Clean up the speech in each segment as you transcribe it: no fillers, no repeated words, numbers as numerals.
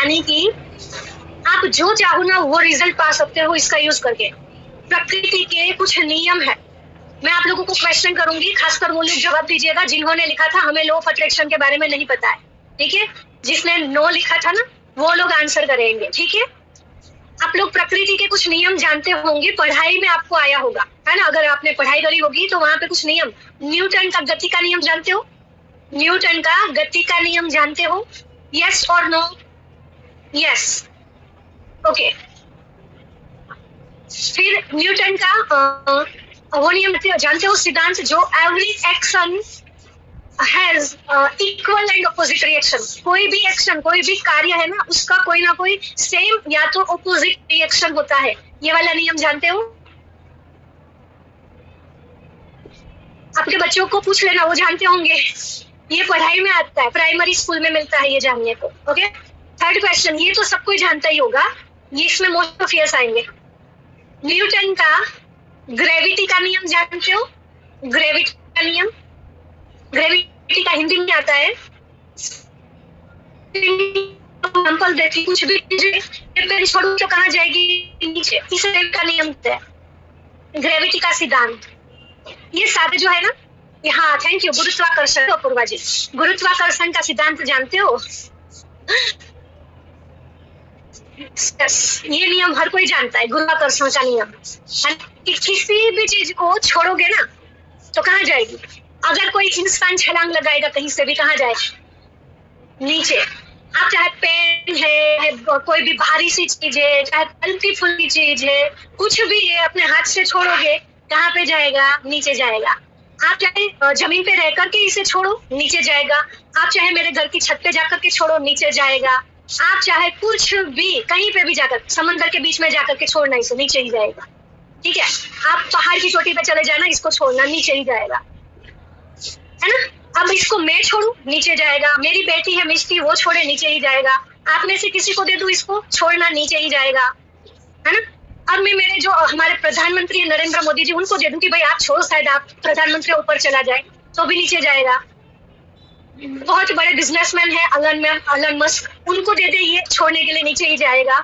यानी कि आप जो चाहो ना वो रिजल्ट पा सकते हो इसका यूज करके। प्रकृति के कुछ नियम है। मैं आप लोगों को क्वेश्चन करूंगी, खासकर वो लोग जवाब दीजिएगा जिन्होंने लिखा था हमें लॉ ऑफ अट्रैक्शन के बारे में नहीं पता है, ठीक है? जिसने नो लिखा था ना वो लोग आंसर करेंगे, ठीक है? आप लोग प्रकृति के कुछ नियम जानते होंगे, पढ़ाई में आपको आया होगा, है ना? अगर आपने पढ़ाई करी होगी तो वहां पे कुछ नियम, न्यूटन का गति का नियम जानते हो? न्यूटन का गति का नियम जानते हो? यस और नो? Yes, okay. फिर न्यूटन का वो नियम जानते हो, सिद्धांत, जो every action has equal and opposite reaction. कोई भी एक्शन, कोई भी कार्य है ना, उसका कोई ना कोई सेम या तो ऑपोजिट रिएक्शन होता है। ये वाला नियम जानते हो? आपके बच्चों को पूछ लेना, वो जानते होंगे। ये पढ़ाई में आता है, प्राइमरी स्कूल में मिलता है ये जानने को, ओके? थर्ड क्वेश्चन, ये तो सब कोई जानता ही होगा, ये इसमें मोस्ट ऑफ यस आएंगे। न्यूटन का ग्रेविटी का नियम जानते हो? ग्रेविटी का नियम, ग्रेविटी का हिंदी में आता है, एग्जांपल देती, कुछ भी छोड़ो तो कहाँ जाएगी? नीचे। इसे का नियम है, ग्रेविटी का सिद्धांत। ये सारे जो है ना, हाँ थैंक यू, गुरुत्वाकर्षण। अपूर्वा जी, गुरुत्वाकर्षण का सिद्धांत जानते हो? ये नियम हर कोई जानता है, गुरुत्वाकर्षण का नियम। किसी भी चीज को छोड़ोगे ना तो कहाँ जाएगी? अगर कोई इंसान छलांग लगाएगा कहीं से भी, कहाँ जाएगा? नीचे। आप चाहे पेन है, कोई भी भारी सी चीज है, चाहे हल्की फुल्की चीज है, कुछ भी है, अपने हाथ से छोड़ोगे कहाँ पे जाएगा? नीचे जाएगा। आप चाहे जमीन पे रह करके इसे छोड़ो, नीचे जाएगा। आप चाहे मेरे घर की छत पे जाकर के छोड़ो, नीचे जाएगा। आप चाहे कुछ भी कहीं पे भी जाकर, समंदर के बीच में जाकर के छोड़ना, इसे नीचे ही जाएगा, ठीक है? आप पहाड़ की चोटी पे चले जाना, इसको छोड़ना, नीचे ही जाएगा, है ना? अब इसको मैं छोड़ू, नीचे जाएगा। मेरी बेटी है मिष्टी, वो छोड़े, नीचे ही जाएगा। आप में से किसी को दे दूं इसको, छोड़ना, नीचे ही जाएगा, है ना? अब मैं मेरे जो हमारे प्रधानमंत्री नरेंद्र मोदी जी, उनको दे दूं कि भाई आप छोड़ो, शायद आप प्रधानमंत्री ऊपर चला जाए, तो भी नीचे जाएगा। बहुत बड़े बिजनेसमैन है अलन मस्क, उनको दे दे ये छोड़ने के लिए, नीचे ही जाएगा,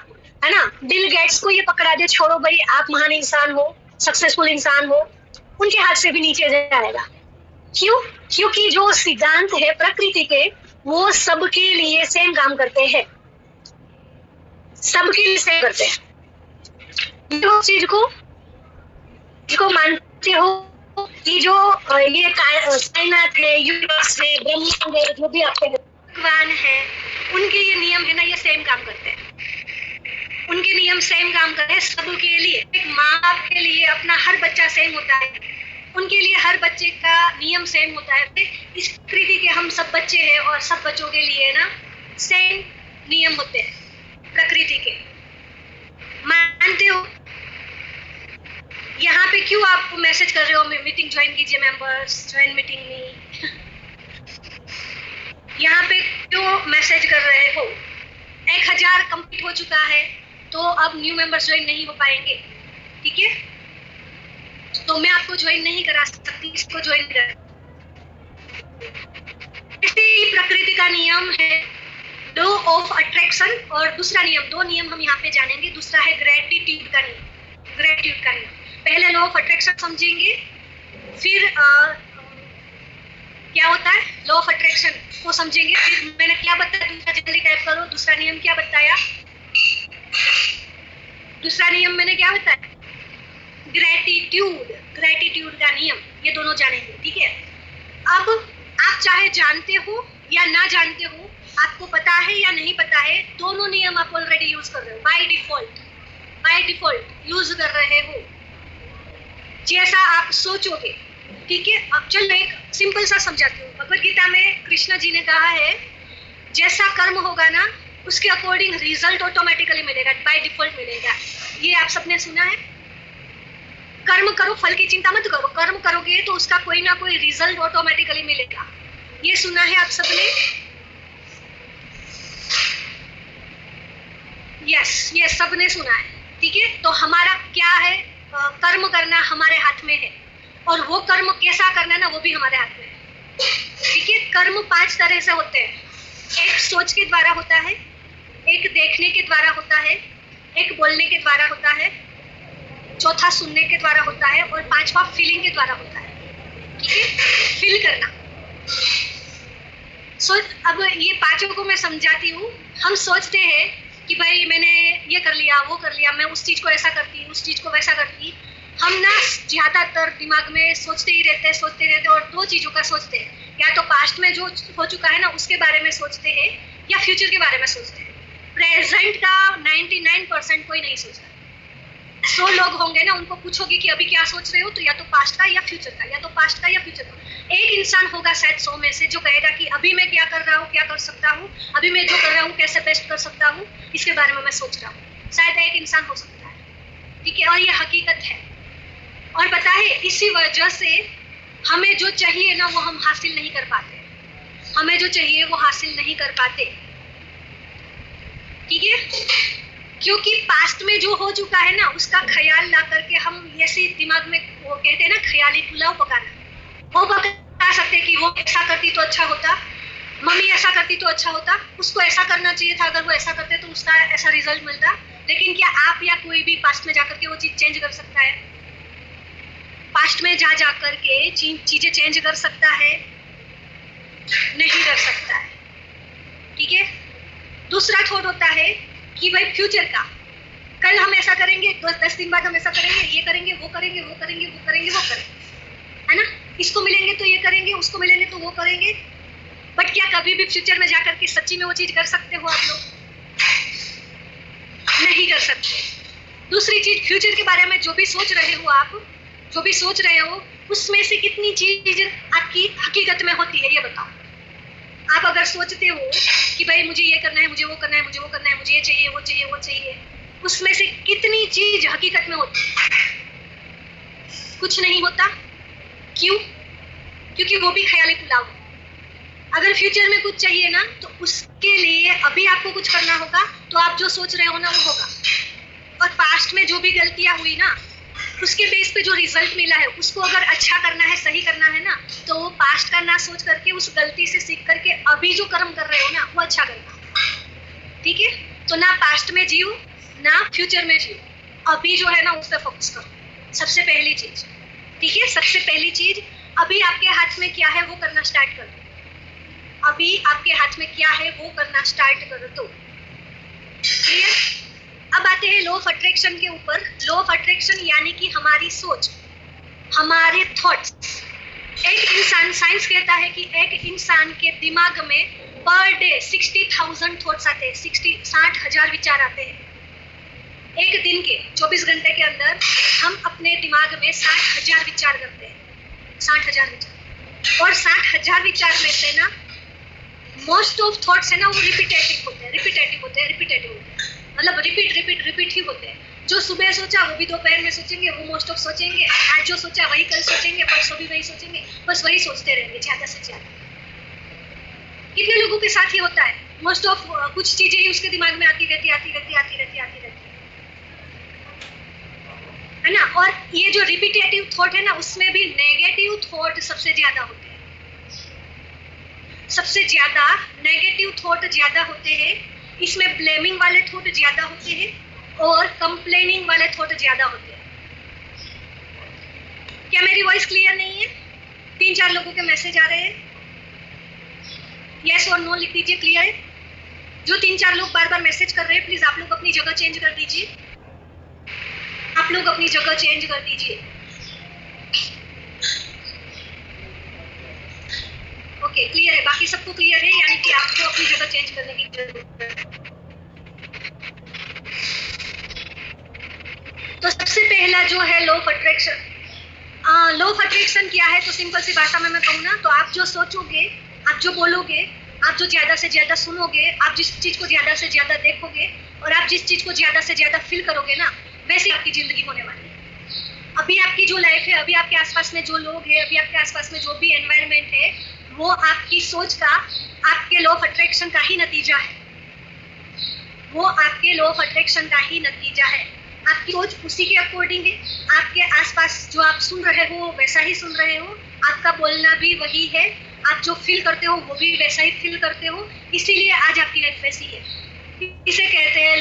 है ना? बिल गेट्स को ये पकड़ा दे, छोड़ो भाई आप महान इंसान हो, सक्सेसफुल इंसान हो, उनके हाथ से भी नीचे जाएगा। क्यों? क्योंकि जो सिद्धांत है प्रकृति के, वो सबके लिए सेम काम करते हैं, सबके लिए सेम करते हैं। जो चीज को मानते हो कि जो ये कायनात है, यूनिवर्स है, ब्रह्मांड है, जो भी आपके भगवान है, उनके ये नियम है ना, ये सेम काम करते हैं। उनके नियम सेम काम करते हैं सबके लिए। एक माँ बाप के लिए अपना हर बच्चा सेम होता है, उनके लिए हर बच्चे का नियम सेम होता है। इस प्रकृति के हम सब बच्चे हैं और सब बच्चों के लिए ना सेम नियम होते हैं प्रकृति के, मानते हो? यहाँ पे क्यों आप मैसेज कर रहे हो मीटिंग ज्वाइन कीजिए, मेंबर्स ज्वाइन मीटिंग में? यहाँ पे क्यों मैसेज कर रहे हो? 1000 कंप्लीट हो चुका है, तो अब न्यू मेंबर्स ज्वाइन नहीं हो पाएंगे, ठीक है? तो मैं आपको ज्वाइन नहीं करा सकती, इसको ज्वाइन कर। प्रकृति का नियम है लॉ ऑफ अट्रैक्शन, और दूसरा नियम, दो नियम हम यहाँ पे जानेंगे। दूसरा है ग्रेटिट्यूड का नियम, ग्रेटिट्यूड का नियम। पहले लॉ ऑफ अट्रैक्शन समझेंगे, फिर क्या होता है लॉ ऑफ अट्रैक्शन को समझेंगे, फिर मैंने क्या बताया, दूसरा जल्दी टाइप करो। दूसरा नियम क्या बताया? दूसरा नियम मैंने क्या बताया? ग्रेटिट्यूड, ग्रेटिट्यूड का नियम, ये दोनों जानेंगे, ठीक है? अब आप चाहे जानते हो या ना जानते हो, आपको पता है या नहीं पता है, दोनों नियम आप ऑलरेडी यूज कर रहे हो, बाय डिफॉल्ट यूज कर रहे हो, जैसा आप सोचोगे, ठीक है? अब चलो एक सिंपल सा समझाती हूँ। भगवद गीता में कृष्ण जी ने कहा है, जैसा कर्म होगा ना उसके अकॉर्डिंग रिजल्ट ऑटोमेटिकली मिलेगा, बाय डिफॉल्ट मिलेगा। ये आप सबने सुना है, कर्म करो, फल की चिंता मत करो, कर्म करोगे तो उसका कोई ना कोई रिजल्ट ऑटोमेटिकली मिलेगा। ये सुना है आप सबने? यस, ये सबने सुना है, ठीक है? तो हमारा क्या है, कर्म करना हमारे हाथ में है, और वो कर्म कैसा करना ना वो भी हमारे हाथ में है, ठीक है? कर्म 5 तरह से होते हैं। एक सोच के द्वारा होता है, एक देखने के द्वारा होता है, एक बोलने के द्वारा होता है, चौथा सुनने के द्वारा होता है और पांचवा फीलिंग के द्वारा होता है। ठीक है, फील करना। अब ये पांचों को मैं समझाती हूँ। हम सोचते हैं कि भाई मैंने ये कर लिया, वो कर लिया, मैं उस चीज को ऐसा करती, उस चीज को वैसा करती। हम ना ज्यादातर दिमाग में सोचते ही रहते हैं और दो चीजों का सोचते हैं, या तो पास्ट में जो हो चुका है ना उसके बारे में सोचते हैं या फ्यूचर के बारे में सोचते हैं। प्रेजेंट का 99% कोई नहीं सोचता। 100 लोग होंगे ना, उनको पूछोगे कि अभी क्या सोच रहे हो, तो या तो पास्ट का या फ्यूचर का, या तो पास्ट का या फ्यूचर का। एक इंसान होगा शायद 100 में से जो कहेगा कि अभी मैं क्या कर रहा हूँ, क्या कर सकता हूँ, अभी मैं जो कर रहा हूँ कैसे बेस्ट कर सकता हूँ, इसके बारे में मैं सोच रहा हूँ। शायद एक इंसान हो सकता है। ठीक है, और ये हकीकत है। और पता है, इसी वजह से हमें जो चाहिए ना वो हम हासिल नहीं कर पाते। हमें जो चाहिए वो हासिल नहीं कर पाते। ठीक है, क्योंकि पास्ट में जो हो चुका है ना उसका ख्याल ला करके हम ऐसे दिमाग में, वो कहते हैं ना ख्याली पुलाव पकाना, वो बता सकते कि वो ऐसा करती तो अच्छा होता, मम्मी ऐसा करती तो अच्छा होता, उसको ऐसा करना चाहिए था, अगर वो ऐसा करते तो उसका ऐसा रिजल्ट मिलता। लेकिन क्या आप या कोई भी पास्ट में जाकर के वो चीज चेंज कर सकता है? पास्ट में जा करके चीजें चेंज कर सकता है? नहीं कर सकता है। ठीक है, दूसरा थॉट होता है कि भाई फ्यूचर का, कल हम ऐसा करेंगे, 10 दिन बाद हम ऐसा करेंगे, ये करेंगे, वो करेंगे, वो करेंगे, वो करेंगे, वो करेंगे, है ना। इसको मिलेंगे तो ये करेंगे, उसको मिलेंगे तो वो करेंगे। बट क्या कभी भी फ्यूचर में जाकर के सच्ची में वो चीज कर सकते हो आप लोग? नहीं कर सकते। दूसरी चीज, फ्यूचर के बारे में जो भी सोच रहे हो आप, जो भी सोच रहे हो, उसमें से कितनी चीज आपकी हकीकत में होती है ये बताओ। आप अगर सोचते हो कि भाई मुझे ये करना है, मुझे वो करना है, मुझे वो करना है, मुझे ये चाहिए, वो चाहिए, वो चाहिए, उसमें से कितनी चीज हकीकत में होती है? कुछ नहीं होता। क्यों? क्योंकि वो भी ख्याली पुलाव है। अगर फ्यूचर में कुछ चाहिए ना तो उसके लिए अभी आपको कुछ करना होगा, तो आप जो सोच रहे हो ना वो होगा। और पास्ट में जो भी गलतियां हुई ना उसके बेस पे जो रिजल्ट मिला है उसको अगर अच्छा करना है, सही करना है ना, तो वो पास्ट का ना सोच करके उस गलती से सीख करके अभी जो कर्म कर रहे हो ना वो अच्छा करना। ठीक है, तो ना पास्ट में जियो ना फ्यूचर में जियो, अभी जो है ना उस पर फोकस करो, सबसे पहली चीज। ठीक है, सबसे पहली चीज, अभी आपके हाथ में क्या है वो करना स्टार्ट कर दो। अभी आपके हाथ में क्या है वो करना स्टार्ट कर दो। क्लियर? अब आते हैं लॉ ऑफ अट्रैक्शन के ऊपर। लॉ ऑफ अट्रैक्शन यानी कि हमारी सोच, हमारे थॉट्स। एक इंसान, साइंस कहता है कि एक इंसान के दिमाग में पर डे 60,000 थॉट्स आते हैं, 60,000 विचार आते हैं। एक दिन के 24 घंटे के अंदर हम अपने दिमाग में 60,000 विचार करते हैं, 60,000 विचार। और 60,000 विचार में से ना मोस्ट ऑफ थॉट्स है ना वो रिपीटेटिव होते हैं, मतलब रिपीट ही होते हैं। जो सुबह सोचा वो भी दोपहर में सोचेंगे, वो मोस्ट ऑफ सोचेंगे, आज जो सोचा वही कल सोचेंगे, परसों भी वही सोचेंगे, बस वही सोचते रहेंगे ज्यादा से ज्यादा। कितने लोगों के साथ ही होता है, मोस्ट ऑफ कुछ चीजें ही उसके दिमाग में आती रहती है ना। और ये जो रिपीटेटिव थॉट है ना उसमें भी नेगेटिव थॉट सबसे ज्यादा होते हैं, सबसे ज्यादा नेगेटिव थॉट ज्यादा होते हैं। इसमें ब्लेमिंग वाले थॉट ज्यादा होते हैं और कंप्लेनिंग वाले थॉट ज्यादा होते हैं। क्या मेरी वॉइस क्लियर नहीं है? 3-4 लोगों के मैसेज आ रहे हैं, यस और नो लिख दीजिए। क्लियर है? जो 3-4 लोग बार बार मैसेज कर रहे हैं, प्लीज आप लोग अपनी जगह चेंज कर दीजिए, आप लोग अपनी जगह चेंज कर दीजिए। ओके, क्लियर है? बाकी सबको क्लियर है, यानी कि आपको अपनी जगह चेंज करने की जरूरत है। तो सबसे पहला जो है law of attraction. Law of attraction क्या है? तो सिंपल सी भाषा में मैं कहूँ ना, तो आप जो सोचोगे, आप जो बोलोगे, आप जो ज्यादा से ज्यादा सुनोगे, आप जिस चीज को ज्यादा से ज्यादा देखोगे और आप जिस चीज को ज्यादा से ज्यादा फील करोगे ना, वैसे आपकी जिंदगी होने वाली है। अभी आपकी जो लाइफ है, अभी आपके आसपास में जो लोग हैं, अभी आपके आसपास में जो भी एनवायरनमेंट है, वो आपकी सोच का, आपके लॉ ऑफ अट्रैक्शन का ही नतीजा है। वो आपके लॉ ऑफ अट्रैक्शन का ही नतीजा है। आपकी सोच उसी के अकॉर्डिंग है। आपके आसपास जो आप सुन रहे हो वैसा ही सुन रहे हो, आपका बोलना भी वही है, आप जो फील करते हो वो भी वैसा ही फील करते हो, इसीलिए आज आपकी लाइफ वैसी है। इसे कहते हैं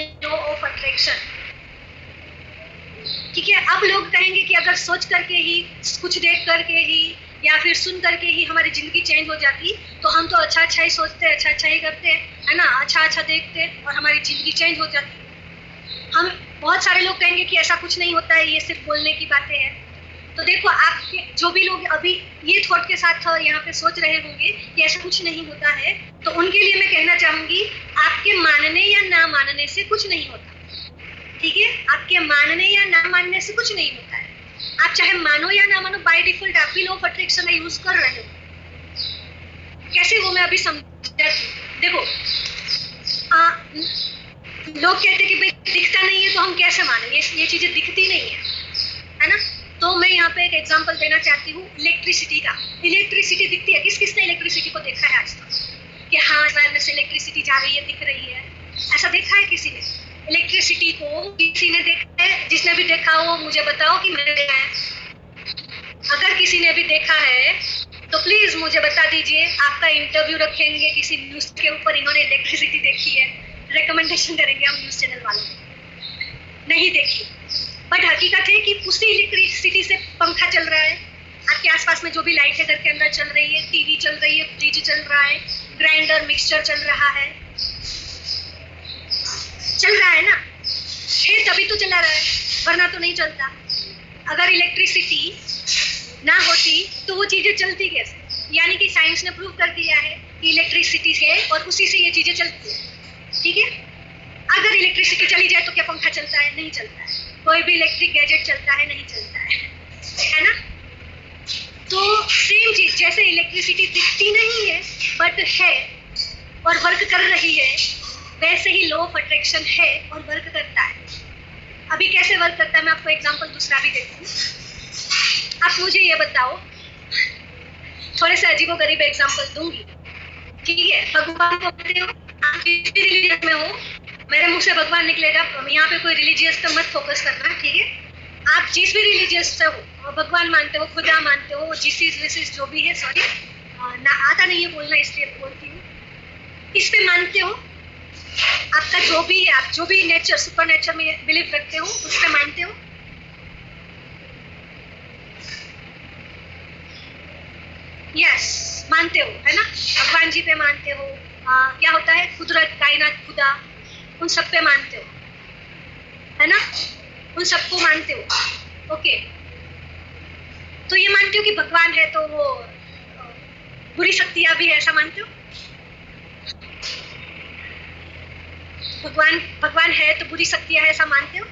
ठीक है। अब लोग कहेंगे कि अगर सोच करके ही, कुछ देख करके ही या फिर सुन करके ही हमारी जिंदगी चेंज हो जाती, तो हम तो अच्छा अच्छा ही सोचते, अच्छा अच्छा ही करते, है ना, अच्छा अच्छा देखते और हमारी जिंदगी चेंज हो जाती। हम बहुत सारे लोग कहेंगे कि ऐसा कुछ नहीं होता है, ये सिर्फ बोलने की बातें हैं। तो देखो, आपके जो भी लोग अभी ये थॉट के साथ यहाँ पे सोच रहे होंगे कि ऐसा कुछ नहीं होता है, तो उनके लिए मैं कहना चाहूंगी, आपके मानने या ना मानने से कुछ नहीं होता। ठीक है, आपके मानने या ना मानने से कुछ नहीं होता है। आप चाहे मानो या ना मानो, बाय डिफॉल्ट आप भी लॉ ऑफ अट्रैक्शन का यूज कर रहे हो। कैसे वो मैं अभी समझाती हूँ। देखो, लोग कहते कि भाई दिखता नहीं है तो हम कैसे माने, ये चीजें दिखती नहीं है ना। तो मैं यहाँ पे एक एग्जांपल देना चाहती हूँ इलेक्ट्रिसिटी का। इलेक्ट्रिसिटी दिखती है, किस किसने इलेक्ट्रिसिटी को देखा है आज तक कि हाँ वायर में से इलेक्ट्रिसिटी जा रही है, दिख रही है? ऐसा देखा है किसी ने? इलेक्ट्रिसिटी को किसी ने देखा है? जिसने भी देखा हो मुझे बताओ कि मैंने देखा है। अगर किसी ने भी देखा है तो प्लीज मुझे बता दीजिए। आपका इंटरव्यू रखेंगे किसी न्यूज के ऊपर, इन्होंने इलेक्ट्रिसिटी देखी है, रिकमेंडेशन करेंगे हम न्यूज चैनल वालों को। नहीं देखी, बट हकीकत है कि उसी इलेक्ट्रिसिटी से पंखा चल रहा है, आपके आसपास में जो भी लाइट है घर के अंदर चल रही है, टीवी चल रही है, फ्रिज चल रहा है, ग्राइंडर मिक्सचर चल रहा है ना, है तभी तो चला रहा है, वरना तो नहीं चलता। अगर इलेक्ट्रिसिटी ना होती तो वो चीजें चलती कैसे? यानी कि साइंस ने प्रूव कर दिया है कि इलेक्ट्रिसिटी से और उसी से ये चीजें चलती है। ठीक है, अगर इलेक्ट्रिसिटी चली जाए तो क्या पंखा चलता है? नहीं चलता है। कोई भी इलेक्ट्रिक गैजेट चलता है? नहीं चलता है ना। तो सेम चीज, जैसे इलेक्ट्रिसिटी दिखती नहीं है बट है और वर्क कर रही है, वैसे ही लॉ ऑफ अट्रैक्शन है और वर्क करता है। अभी कैसे वर्क करता है मैं आपको एग्जांपल दूसरा भी देती हूँ। आप मुझे ये बताओ, थोड़े से अजीबोगरीब एग्जांपल दूंगी, ठीक है। भगवान को कहते हो, आप जिस भी रिलीजन में हो, मेरे मुंह से भगवान निकलेगा, यहाँ पे कोई रिलीजियस पे मत फोकस करना, ठीक है। आप जिस भी रिलीजियस से हो, भगवान मानते हो, खुदा मानते हो, जीसस जो भी है, सॉरी ना आता नहीं है बोलना इसलिए बोलती हूँ, इस पे मानते हो, आपका जो भी है, आप जो भी नेचर सुपर नेचर में बिलीव रखते हो उस पे मानते हो। यस, मानते हो, है ना। भगवान जी पे मानते हो, क्या होता है, कुदरत, कायनात, खुदा, उन सब पे मानते हो, है ना, उन सबको मानते हो। ओके, तो ये मानते हो कि भगवान है तो वो बुरी शक्तियां भी है, ऐसा मानते हो? भगवान है तो बुरी शक्तियां है, ऐसा मानते हो?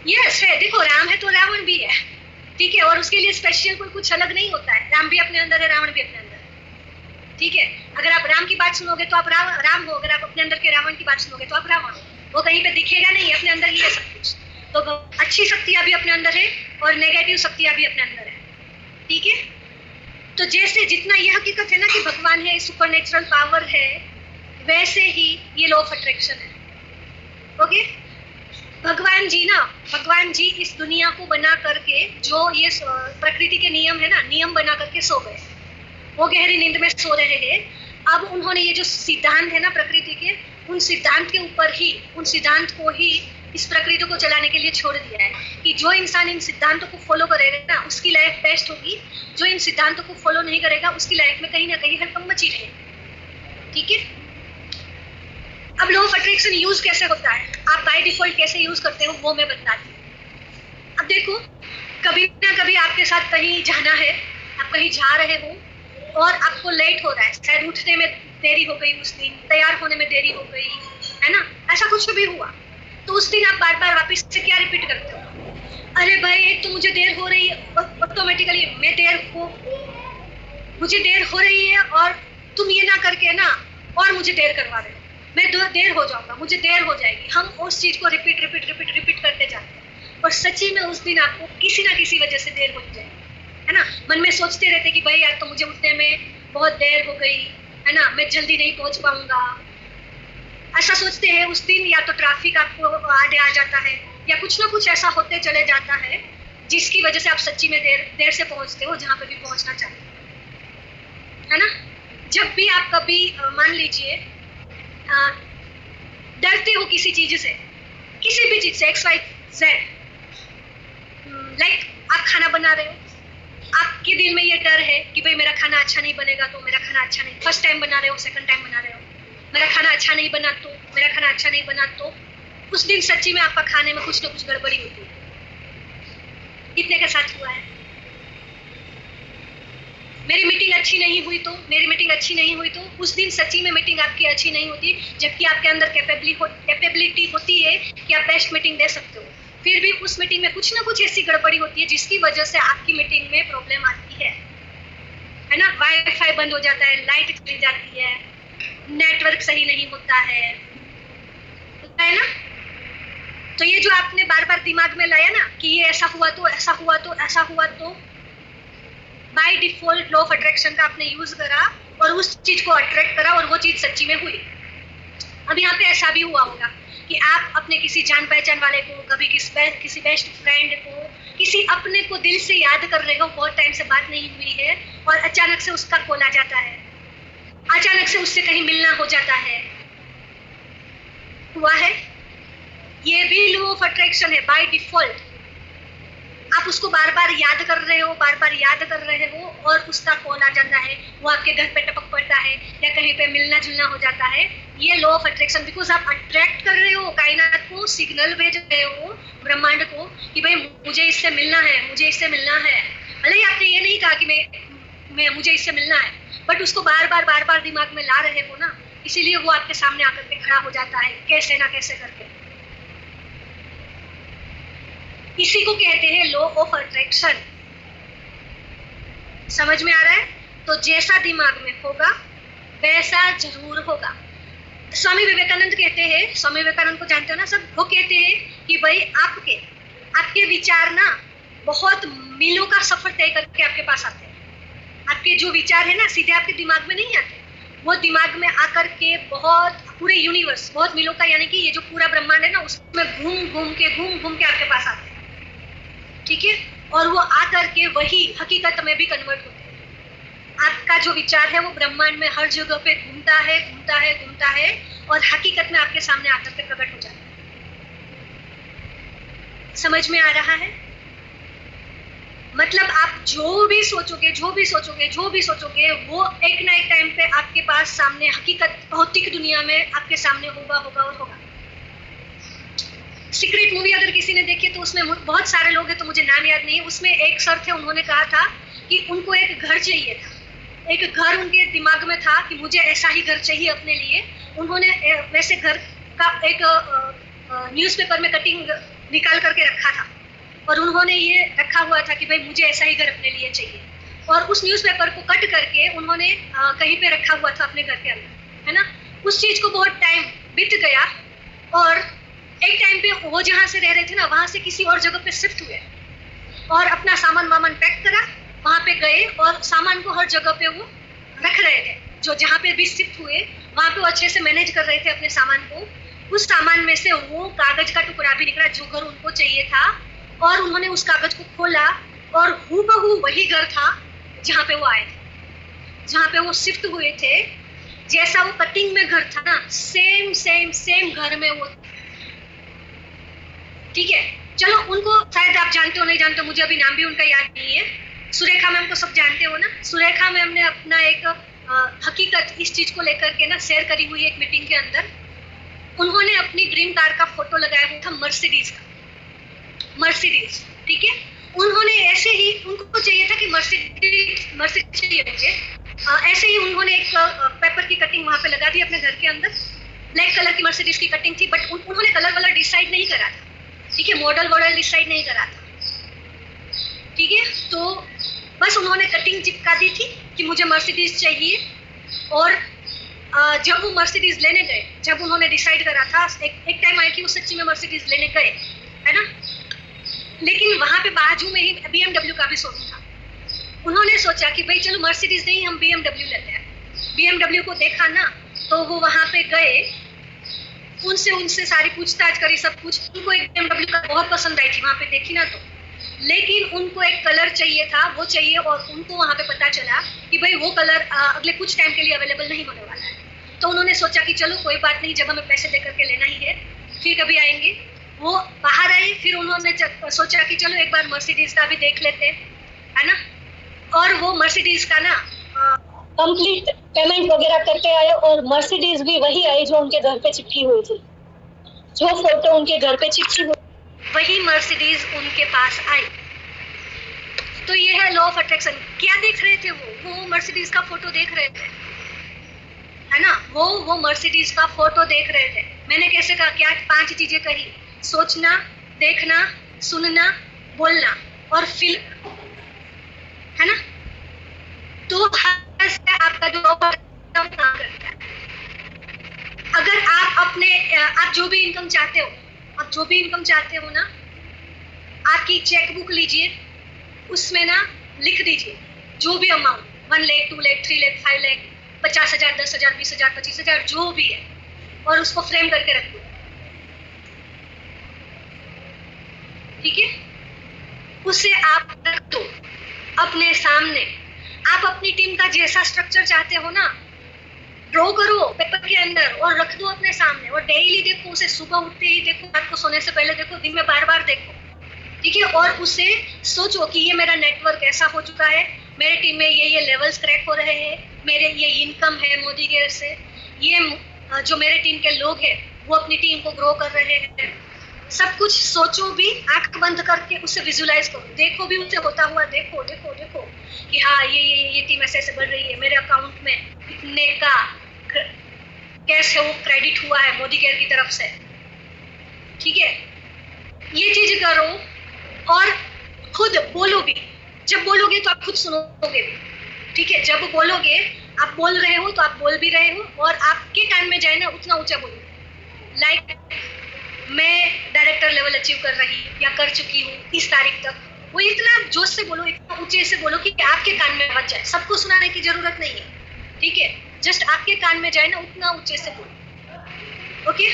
यस है। देखो, राम है तो रावण भी है, ठीक है, और उसके लिए स्पेशल कोई कुछ अलग नहीं होता है। राम भी अपने अंदर है, रावण भी अपने अंदर है, ठीक है। अगर आप राम की बात सुनोगे तो आप राम हो, अगर आप अपने अंदर के रावण की बात सुनोगे तो आप रावण हो। वो कहीं पे दिखेगा नहीं, अपने अंदर ही है सब कुछ। तो अच्छी शक्तियां भी अपने अंदर है और नेगेटिव शक्तियां भी अपने अंदर है, ठीक है। तो जैसे जितना यह हकीकत है ना कि भगवान है, सुपरनेचुरल पावर है, वैसे ही ये लॉ ऑफ अट्रैक्शन है। ओके, भगवान जी इस दुनिया को बना करके, जो ये प्रकृति के नियम है ना, नियम बना करके सो गए। वो गहरी नींद में सो रहे हैं। अब उन्होंने ये जो सिद्धांत है ना प्रकृति के, उन सिद्धांत के ऊपर ही, उन सिद्धांत को ही इस प्रकृति को चलाने के लिए छोड़ दिया है कि जो इंसान इन सिद्धांतों को फॉलो करेगा ना, उसकी लाइफ बेस्ट होगी। जो इन सिद्धांतों को फॉलो नहीं करेगा, उसकी लाइफ में कहीं ना कहीं हड़कंप मची रहेगी, ठीक है। अब लॉ ऑफ अट्रैक्शन यूज कैसे होता है, आप बाय डिफॉल्ट कैसे यूज करते हो, वो मैं बताती हूँ। अब देखो, कभी ना कभी आपके साथ कहीं जाना है, आप कहीं जा रहे हो और आपको लेट हो रहा है, शायद उठने में देरी हो गई, उस दिन तैयार होने में देरी हो गई, है ना, ऐसा कुछ भी हुआ, तो उस दिन आप बार बार वापस से क्या रिपीट करते हो? अरे भाई, एक तो मुझे देर हो रही है, ऑटोमेटिकली मुझे देर हो रही है और तुम ये ना करके ना और मुझे देर करवा रहे हो, मैं देर हो जाऊंगा, मुझे देर हो जाएगी। हम उस चीज को रिपीट करते जाते हैं और सच्ची में उस दिन आपको किसी ना किसी वजह से देर हो जाएगी, है ना। मन में सोचते रहते कि भाई यार तो मुझे उठने में बहुत देर हो गई, है ना, मैं जल्दी नहीं पहुंच पाऊंगा, ऐसा सोचते हैं। उस दिन या तो ट्रैफिक आपको आड़े आ जाता है या कुछ ना कुछ ऐसा होते चले जाता है जिसकी वजह से आप सच्ची में देर से पहुंचते हो जहां पे भी पहुंचना चाहते हो, है ना। जब भी आप कभी मान लीजिए डरते हो किसी चीज से, किसी भी चीज से XYZ, लाइक आप खाना बना रहे हो, आपके दिल में ये डर है कि भाई मेरा खाना अच्छा नहीं बनेगा तो मेरा खाना अच्छा नहीं, फर्स्ट टाइम बना रहे हो, सेकंड टाइम बना रहे हो, मेरा खाना अच्छा नहीं बना तो, मेरा खाना अच्छा नहीं बना तो, उस दिन सच्ची में आपका खाने में कुछ ना कुछ गड़बड़ी होती है। कितने के साथ हुआ है? मेरी मीटिंग अच्छी नहीं हुई तो, मेरी मीटिंग अच्छी नहीं हुई तो उस दिन सच्ची में मीटिंग आपकी अच्छी नहीं होती, जबकि आपके अंदर कैपेबिलिटी होती है कि आप बेस्ट मीटिंग दे सकते हो। फिर भी उस मीटिंग में कुछ ना कुछ ऐसी गड़बड़ी होती है जिसकी वजह से आपकी मीटिंग में प्रॉब्लम आती है ना। वाईफाई बंद हो जाता है, लाइट चली जाती है, नेटवर्क सही नहीं होता है ना। तो ये जो आपने बार बार दिमाग में लाया ना कि ये ऐसा हुआ तो, ऐसा हुआ तो, ऐसा हुआ तो, by default law of attraction का आपने यूज करा और उस चीज को अट्रैक्ट करा और वो चीज सच्ची में हुई। अब यहाँ पे ऐसा भी हुआ होगा कि आप अपने किसी जान पहचान वाले को, कभी किसी बेस्ट फ्रेंड को, किसी अपने को दिल से याद कर रहे हो, बहुत टाइम से बात नहीं हुई है और अचानक से उसका कॉल आ जाता है, अचानक से उससे कहीं मिलना हो जाता है। हुआ है? ये भी लॉ ऑफ अट्रैक्शन है बाय डिफॉल्ट। आप उसको बार बार याद कर रहे हो, बार बार याद कर रहे हो और उसका कॉल आ जाता है, वो आपके घर पे टपक पड़ता है या कहीं पे मिलना जुलना हो जाता है। ये लॉ ऑफ अट्रैक्शन, बिकॉज आप अट्रैक्ट कर रहे हो, कायनात को सिग्नल भेज रहे हो, ब्रह्मांड को, कि भाई मुझे इससे मिलना है, मुझे इससे मिलना है। भले ही आपने ये नहीं कहा कि मैं मुझे इससे मिलना है, बट उसको बार बार दिमाग में ला रहे हो ना, इसीलिए वो आपके सामने आकर के खड़ा हो जाता है, कैसे ना कैसे करके। इसी को कहते हैं लॉ ऑफ अट्रैक्शन। समझ में आ रहा है? तो जैसा दिमाग में होगा वैसा जरूर होगा। स्वामी विवेकानंद कहते हैं, स्वामी विवेकानंद को जानते हो ना सब, वो कहते हैं कि भाई आपके विचार ना बहुत मीलों का सफर तय करके आपके पास आते हैं। आपके जो विचार है ना सीधे आपके दिमाग में नहीं आते, वो दिमाग में आकर के बहुत पूरे यूनिवर्स, बहुत मीलों का, यानी कि ये जो पूरा ब्रह्मांड है ना उसमें घूम घूम के आपके पास आते हैं। ठीक है? और वो आकर के वही हकीकत में भी कन्वर्ट होते हैं। आपका जो विचार है वो ब्रह्मांड में हर जगह पे घूमता है और हकीकत में आपके सामने आकर के प्रकट हो जाता है। समझ में आ रहा है? मतलब आप जो भी सोचोगे वो एक ना एक टाइम पे आपके पास सामने हकीकत, भौतिक दुनिया में आपके सामने होगा। सीक्रेट मूवी अगर किसी ने देखी तो उसमें बहुत सारे लोग हैं, तो मुझे नाम याद नहीं है, उसमें एक सर थे, उन्होंने कहा था कि उनको एक घर चाहिए था, एक घर उनके दिमाग में था कि मुझे ऐसा ही घर चाहिए अपने लिए। उन्होंने वैसे घर का एक न्यूज़पेपर में कटिंग निकाल करके रखा था और उन्होंने ये रखा हुआ था कि भाई मुझे ऐसा ही घर अपने लिए चाहिए, और उस न्यूज़पेपर को कट करके उन्होंने कहीं पे रखा हुआ था अपने घर के अंदर, है ना। उस चीज को बहुत टाइम बीत गया और एक टाइम पे वो जहाँ से रह रहे थे ना वहां से किसी और जगह पे शिफ्ट हुए और अपना सामान वामान पैक करा, वहां पे गए और सामान को हर जगह पे वो रख रहे थे। जो जहाँ पे भी शिफ्ट हुए वहां पे वो अच्छे से मैनेज कर रहे थे अपने सामान को। उस सामान में से वो कागज का टुकड़ा भी निकला जो घर उनको चाहिए था, और उन्होंने उस कागज को खोला और हूबहू वही घर था जहाँ पे वो आए थे, जहाँ पे वो शिफ्ट हुए थे। जैसा वो कटिंग में घर था ना, सेम सेम सेम घर में वो। ठीक है, चलो उनको शायद आप जानते हो नहीं जानते हो, मुझे अभी नाम भी उनका याद नहीं है। सुरेखा मैम को सब जानते हो ना। सुरेखा मैम ने अपना एक हकीकत इस चीज को लेकर के ना शेयर करी हुई एक मीटिंग के अंदर। उन्होंने अपनी ड्रीम कार का फोटो लगाया हुआ था मर्सिडीज का, मर्सिडीज। ठीक है, उन्होंने ऐसे ही, उनको चाहिए था कि मर्सिडीज चाहिए मुझे, ऐसे ही उन्होंने एक पेपर की कटिंग वहां पे लगा दी अपने घर के अंदर। ब्लैक कलर की मर्सिडीज की कटिंग थी, बट उन्होंने कलर वाला डिसाइड नहीं करा था। ठीक है, मॉडल वॉडल डिसाइड नहीं करा था। ठीक है, तो बस उन्होंने कटिंग चिपका दी थी कि मुझे मर्सिडीज चाहिए। और जब वो मर्सिडीज लेने गए, जब उन्होंने डिसाइड करा था, एक टाइम आया कि वो सच्ची में मर्सिडीज लेने गए, है ना। लेकिन वहां पे बाजू में ही BMW का भी शोरूम था। उन्होंने सोचा कि भाई चलो मर्सिडीज नहीं, हम BMW लेते हैं। BMW को देखा ना, तो वो वहां पे गए, उनसे सारी पूछताछ करी, सब कुछ। उनको एक BMW का बहुत पसंद आई थी वहां पे देखी ना तो, लेकिन उनको एक कलर चाहिए था, वो चाहिए। और उनको वहां पे पता चला कि भाई वो कलर अगले कुछ टाइम के लिए अवेलेबल नहीं होने वाला है। तो उन्होंने सोचा कि चलो कोई बात नहीं, जब हमें पैसे दे करके लेना ही है फिर कभी आएंगे, वो बाहर आए, फिर उन्होंने सोचा कि चलो एक बार मर्सिडीज का भी देख लेते है ना, और वो मर्सिडीज का ना कंप्लीट पेमेंट वगैरह करके आए, और मर्सिडीज भी वही आई जो उनके घर पे चिपकी हुई थी, जो फोटो उनके घर पे चिपकी हुई वही मर्सिडीज उनके पास आई। तो ये है लॉ ऑफ अट्रैक्शन। क्या देख रहे थे वो मर्सिडीज का फोटो देख रहे थे, है ना, वो मर्सिडीज का फोटो देख रहे थे। मैंने कैसे कहा, क्या 5 चीजें कही, सोचना, देखना, सुनना, बोलना और फील, है ना। तो आपका जो काम करता है, अगर आप जो भी इनकम चाहते हो ना, आपकी चेकबुक लीजिए, उसमें ना लिख दीजिए जो भी अमाउंट, 1 लाख, 2 लाख, 3 लाख, 5 लाख, 50,000, 10,000, 20,000, 25,000, जो भी है, और उसको फ्रेम करके रख दो, ठीक है। उसे आप रख दो अपने सामने। आप अपनी टीम का जैसा स्ट्रक्चर चाहते हो ना, ड्रॉ करो पेपर के अंदर और रख दो अपने सामने, और डेली देखो उसे, सुबह उठते ही देखो, रात को सोने से पहले देखो, दिन में बार-बार देखो, ठीक है। और उसे सोचो कि ये मेरा नेटवर्क ऐसा हो चुका है, मेरे टीम में ये लेवल्स क्रैक हो रहे हैं, मेरे ये इनकम है मोदी केयर से, ये जो मेरे टीम के लोग हैं वो अपनी टीम को ग्रो कर रहे हैं। सब कुछ सोचो भी, आंख बंद करके उसे विजुलाइज करो, देखो भी उसे होता हुआ, देखो देखो देखो कि हाँ ये टीम ऐसे ऐसे बढ़ रही है, मेरे अकाउंट में इतने का कैश है वो क्रेडिट हुआ है मोदी केयर की तरफ से, ठीक है। ये चीज करो और खुद बोलो भी। जब बोलोगे तो आप खुद सुनोगे भी, ठीक है। जब बोलोगे, आप बोल रहे हो तो आप बोल भी रहे हो, और आपके कान में जाए ना उतना ऊंचा बोलो, लाइक मैं डायरेक्टर लेवल अचीव कर रही या कर चुकी हूँ इस तारीख तक। वो इतना जोश से बोलो, इतना ऊंचे से बोलो कि आपके कान में बच जाए, सबको सुनाने की जरूरत नहीं है, ठीक है। जस्ट आपके कान में जाए ना उतना ऊंचे से बोलो, ओके।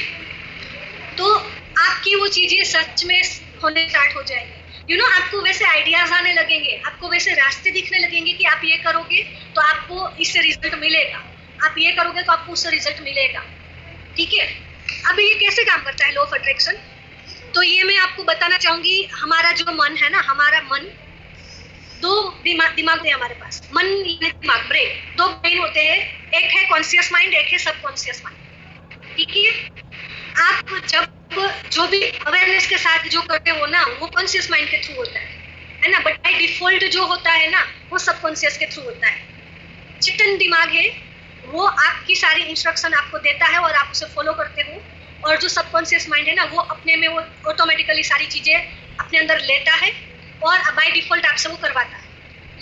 तो आपकी वो चीजें सच में होने स्टार्ट हो जाएगी, यू नो। आपको वैसे आइडियाज आने लगेंगे, आपको वैसे रास्ते दिखने लगेंगे कि आप ये करोगे तो आपको इससे रिजल्ट मिलेगा, आप ये करोगे तो आपको उससे रिजल्ट मिलेगा, ठीक है। अब ये कैसे काम करता है लॉ ऑफ अट्रैक्शन, तो ये मैं आपको बताना चाहूंगी। हमारा जो मन है ना, हमारा मन, 2 दिमाग है हमारे पास, मन दिमाग, ब्रेन, 2 ब्रेन होते हैं, एक है कॉन्शियस माइंड, एक है सबकॉन्शियस माइंड, ठीक है। आप जब जो भी अवेयरनेस के साथ जो करते हो ना, वो कॉन्शियस माइंड के थ्रू होता है ना, बट बाय डिफॉल्ट जो होता है ना, वो सबकॉन्शियस के थ्रू होता है। चिकन दिमाग है, वो आपकी सारी इंस्ट्रक्शन आपको देता है और आप उसे फॉलो करते हो, और जो सबकॉन्शियस माइंड है ना, वो अपने में वो ऑटोमेटिकली सारी चीजें अपने अंदर लेता है और बाय डिफॉल्ट आपसे वो करवाता है।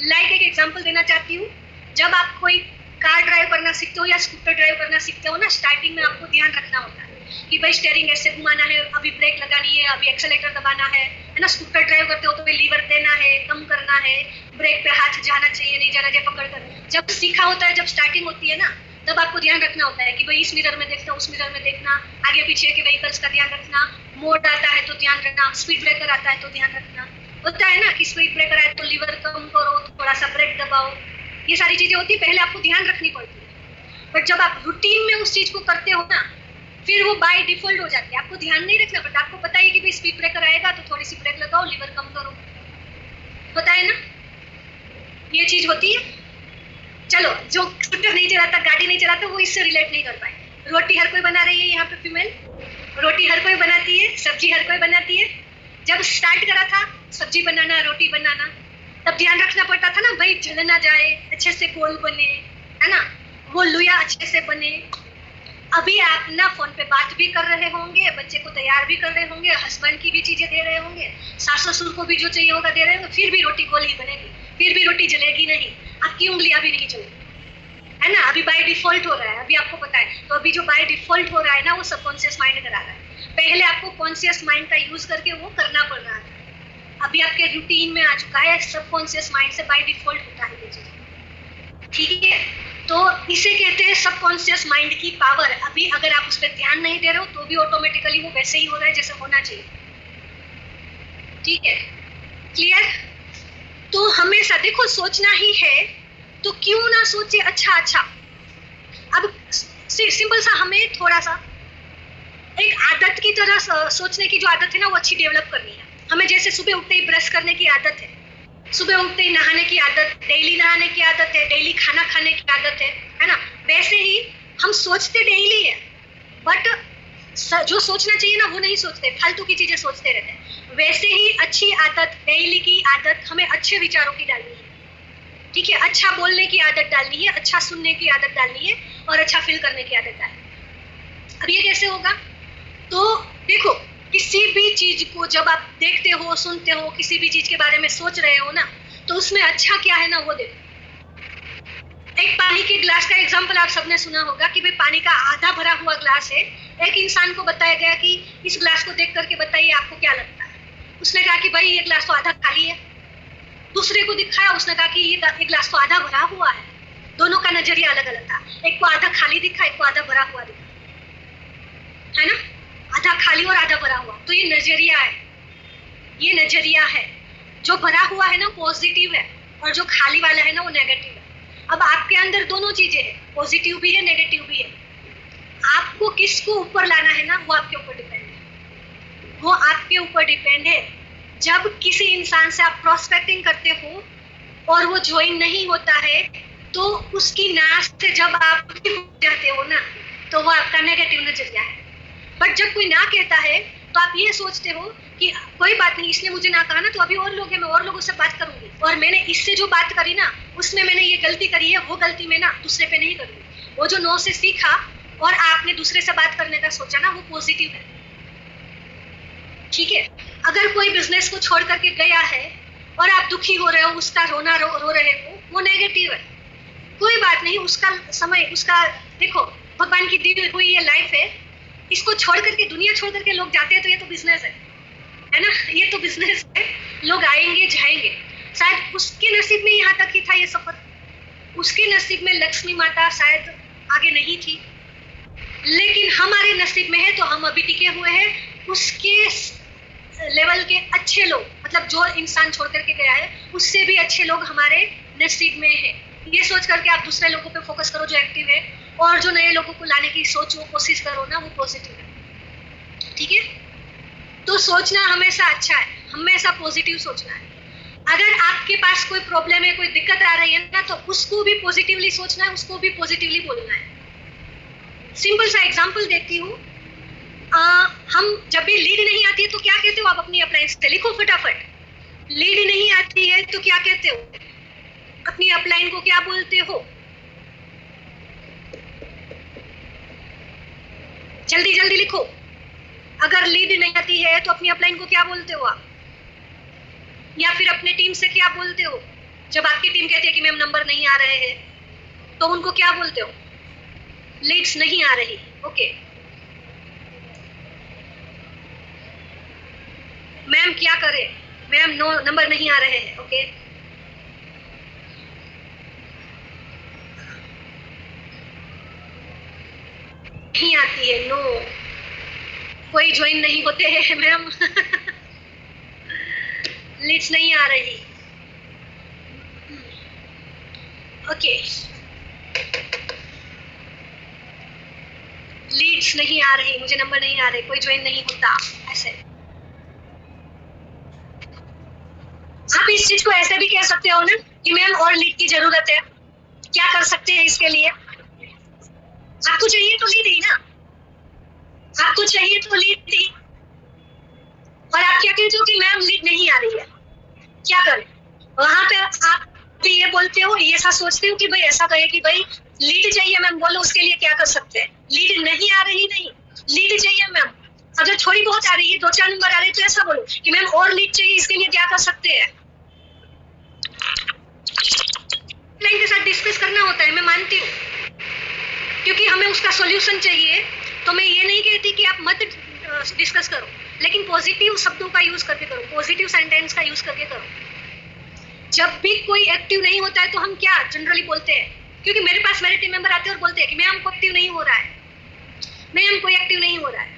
लाइक एक एग्जांपल देना चाहती हूँ, जब आप कोई कार ड्राइव करना सीखते हो या स्कूटर ड्राइव करना सीखते हो ना, स्टार्टिंग में आपको ध्यान रखना होता है कि भाई स्टीयरिंग ऐसे घुमाना है, अभी ब्रेक लगानी है, अभी एक्सेलेरेटर दबाना है ना। स्कूटर ड्राइव करते हो तो लीवर देना है, कम करना है, ब्रेक पे हाथ जाना चाहिए, नहीं जाना चाहिए, पकड़ कर। जब सीखा होता है, जब स्टार्टिंग होती है ना, तब आपको ध्यान रखना होता है कि भाई इस मिरर में देखना, उस मिरर में देखना, आगे पीछे के व्हीकल्स का ध्यान रखना, मोड आता है तो ध्यान रखना, स्पीड ब्रेकर आता है तो ध्यान रखना। होता है ना कि स्पीड ब्रेकर आए तो लीवर कम करो, थोड़ा सा ब्रेक दबाओ, ये सारी चीजें होती है, पहले आपको ध्यान रखनी पड़ती है। बट जब आप रूटीन में उस चीज को करते हो ना, फिर वो बाय डिफॉल्ट हो जाती है, आपको ध्यान नहीं रखना पड़ता। आपको पता है कि भाई स्पीड ब्रेकर आएगा तो थोड़ी सी ब्रेक लगाओ, लीवर कम करो, पता है ना, ये चीज होती है। चलो, जो स्कूटर नहीं चलाता, गाड़ी नहीं चलाता, वो इससे रिलेट नहीं कर पाए। रोटी हर कोई बना रही है यहाँ पे, फीमेल रोटी हर कोई बनाती है, सब्जी हर कोई बनाती है। जब स्टार्ट करा था सब्जी बनाना, रोटी बनाना, तब ध्यान रखना पड़ता था ना भाई, जल ना जाए, अच्छे से गोल बने, है ना, वो लुया अच्छे से बने। अभी आप ना फोन पे बात भी कर रहे होंगे, बच्चे को तैयार भी कर रहे होंगे, हस्बैंड की भी चीजें दे रहे होंगे, सास ससुर को भी जो चाहिए होगा दे रहे होंगे, फिर भी रोटी गोल ही बनेगी, फिर भी रोटी जलेगी नहीं, आपकी उंगलियां भी नहीं चलेगी, है ना। अभी बाय डिफॉल्ट हो रहा है, अभी आपको पता है। तो अभी जो बाय डिफॉल्ट हो रहा है ना, वो सबकॉन्शियस माइंड करा रहा है। पहले आपको कॉन्शियस माइंड का यूज करके वो करना पड़ रहा था, अभी आपके रूटीन में आ चुका है, सबकॉन्शियस माइंड से बाय डिफॉल्ट होता है ये चीज, ठीक है। तो इसे कहते हैं सबकॉन्शियस माइंड की पावर। अभी अगर आप उस पर ध्यान नहीं दे रहे हो तो भी ऑटोमेटिकली वो वैसे ही हो रहा है जैसे होना चाहिए, ठीक है, क्लियर। तो हमेशा देखो, सोचना ही है तो क्यों ना सोचे अच्छा। अब सिंपल सा हमें थोड़ा सा एक आदत की तरह सोचने की जो आदत है ना वो अच्छी डेवलप करनी है हमें। जैसे सुबह उठते ही ब्रश करने की आदत है, सुबह उठते ही नहाने की आदत, डेली नहाने की आदत है, डेली खाना खाने की आदत है ना। वैसे ही हम सोचते डेली है, बट जो सोचना चाहिए ना वो नहीं सोचते, फालतू की चीजें सोचते रहते हैं। वैसे ही अच्छी आदत, डेली की आदत हमें अच्छे विचारों की डालनी है, ठीक है। अच्छा बोलने की आदत डालनी है, अच्छा सुनने की आदत डालनी है और अच्छा फील करने की आदत डालनी है। अब ये कैसे होगा? तो देखो, किसी भी चीज को जब आप देखते हो, सुनते हो, किसी भी चीज के बारे में सोच रहे हो ना, तो उसमें अच्छा क्या है ना वो देखो। एक पानी के ग्लास का एग्जांपल आप सबने सुना होगा कि भाई पानी का आधा भरा हुआ ग्लास है। एक इंसान को बताया गया कि इस ग्लास को देख करके बताइए आपको क्या लगता है। उसने कहा कि भाई ये ग्लास तो आधा खाली है। दूसरे को दिखाया, उसने कहा कि ये ग्लास तो आधा भरा हुआ है। दोनों का नजरिया अलग अलग था। एक को आधा खाली दिखा, एक को आधा भरा हुआ दिखा, है ना। आधा खाली और आधा भरा हुआ, तो ये नजरिया है, ये नजरिया है। जो भरा हुआ है ना पॉजिटिव है और जो खाली वाला है ना वो नेगेटिव है। अब आपके अंदर दोनों चीजें हैं, पॉजिटिव भी है, नेगेटिव भी है। आपको किसको ऊपर लाना है ना वो आपके ऊपर डिपेंड है, वो आपके ऊपर डिपेंड है। जब किसी इंसान से आप प्रोस्पेक्टिंग करते हो और वो ज्वाइन नहीं होता है, तो उसकी नाश से जब आप जाते हो ना, तो वो आपका नेगेटिव नजरिया है। बट जब कोई ना कहता है तो आप ये सोचते हो कि कोई बात नहीं, इसने मुझे ना कहा ना, तो अभी और लोग हैं, मैं और लोगों से बात करूंगी, और मैंने इससे जो बात करी ना उसमें मैंने ये गलती करी है, वो गलती मैं ना दूसरे पे नहीं करूंगी। वो जो नो से सीखा और आपने दूसरे से बात करने का सोचा ना, वो पॉजिटिव है, ठीक है। अगर कोई बिजनेस को छोड़ करके गया है और आप दुखी हो रहे हो, उसका रोना रो रहे हो, वो नेगेटिव है। कोई बात नहीं, उसका समय, उसका देखो भगवान की दी हुई ये लाइफ है, इसको छोड़ करके, दुनिया छोड़ करके लोग जाते हैं, तो ये तो बिजनेस है ना, ये तो बिजनेस है। लोग आएंगे जाएंगे, शायद उसके नसीब में यहाँ तक ही था ये सफर, उसके नसीब में लक्ष्मी माता शायद आगे नहीं थी, लेकिन हमारे नसीब में है तो हम अभी टिके हुए हैं। उसके लेवल के अच्छे लोग, मतलब जो इंसान छोड़ करके गया है उससे भी अच्छे लोग हमारे नसीब में है। ये सोच करके आप दूसरे लोगों पे फोकस करो जो एक्टिव है, और जो नए लोगों को लाने की सोचो, कोशिश करो ना, वो पॉजिटिव है, ठीक है। तो सोचना हमेशा अच्छा है, हमेशा पॉजिटिव सोचना है। अगर आपके पास कोई प्रॉब्लम है, कोई दिक्कत आ रही है ना, तो उसको भी पॉजिटिवली सोचना है, उसको भी पॉजिटिवली बोलना है। सिंपल सा एग्जांपल देती हूँ। हम जब भी लीड नहीं आती है तो क्या कहते हो आप अपनी अपलाइन से? लिखो फटाफट। लीड नहीं आती है तो क्या कहते हो? अपनी अपलाइन को क्या बोलते हो? जल्दी जल्दी लिखो। अगर लीड नहीं आती है तो अपनी अपलाइन को क्या बोलते हो आप? या फिर अपने टीम से क्या बोलते हो? जब आपकी टीम कहती है कि मैम नंबर नहीं आ रहे हैं, तो उनको क्या बोलते हो? लीड्स नहीं आ रही, ओके। मैम क्या करे? मैम नो, नंबर नहीं आ रहे हैं, ओके। नहीं आती है, नो। कोई ज्वाइन नहीं होते हैं मैम। लीड्स नहीं आ रही, ओके। लीड्स नहीं आ रही, मुझे नंबर नहीं आ रहे, कोई ज्वाइन नहीं होता, ऐसे। आप इस चीज को ऐसे भी कह सकते हो ना कि मैम और लीड की जरूरत है, क्या कर सकते हैं इसके लिए? आपको चाहिए तो लीड ही ना, आपको चाहिए तो लीड ही, और आप क्या कहते हो कि मैम लीड नहीं आ रही है, क्या करें? वहां पे आप भी ये बोलते हो, ये ऐसा सोचते हो कि भाई ऐसा कहे कि भाई लीड चाहिए मैम, बोलो उसके लिए क्या कर सकते हैं? लीड नहीं आ रही, नहीं, लीड चाहिए मैम। अगर थोड़ी बहुत आ रही है, 2-4 नंबर आ रहे हैं, तो ऐसा बोलो कि मैम और लीड चाहिए, इसके लिए क्या कर सकते हैं? क्लाइंट के साथ डिस्कस करना होता है, मैं मानती हूँ, क्योंकि हमें उसका सॉल्यूशन चाहिए। तो मैं ये नहीं कहती कि आप मत डिस्कस करो, लेकिन पॉजिटिव शब्दों का यूज करके करो, पॉजिटिव सेंटेंस का यूज करके करो। जब भी कोई एक्टिव नहीं होता है तो हम क्या जनरली बोलते हैं, क्योंकि मेरे पास मेरे टीम मेंबर आते हैं और बोलते हैं कि मैम हमको एक्टिव नहीं हो रहा है, मैम कोई एक्टिव नहीं हो रहा है,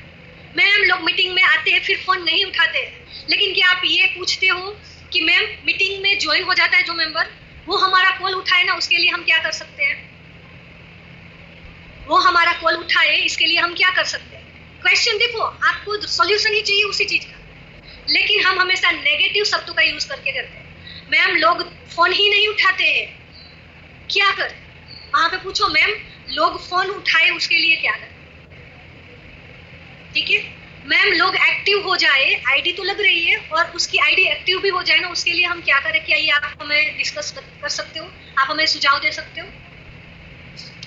मैम लोग मीटिंग में आते हैं फिर फोन नहीं उठाते हैं। लेकिन क्या आप ये पूछते हो कि मैम मीटिंग में ज्वाइन हो जाता है जो मेंबर, वो हमारा कॉल उठाए ना, उसके लिए हम क्या कर सकते हैं? वो हमारा कॉल उठाए, इसके लिए हम क्या कर सकते हैं? क्वेश्चन देखो, आपको सॉल्यूशन ही चाहिए उसी चीज का, लेकिन हम हमेशा नेगेटिव शब्दों का यूज करके करते हैं। मैम लोग फोन ही नहीं उठाते हैं, क्या करें? वहां पे पूछो मैम लोग फोन उठाए उसके लिए क्या करें? ठीक है मैम, लोग एक्टिव हो जाए, आईडी तो लग रही है और उसकी आईडी एक्टिव भी हो जाए ना, उसके लिए हम क्या करें? क्या ये आप हमें डिस्कस कर सकते हो, आप हमें सुझाव दे सकते हो?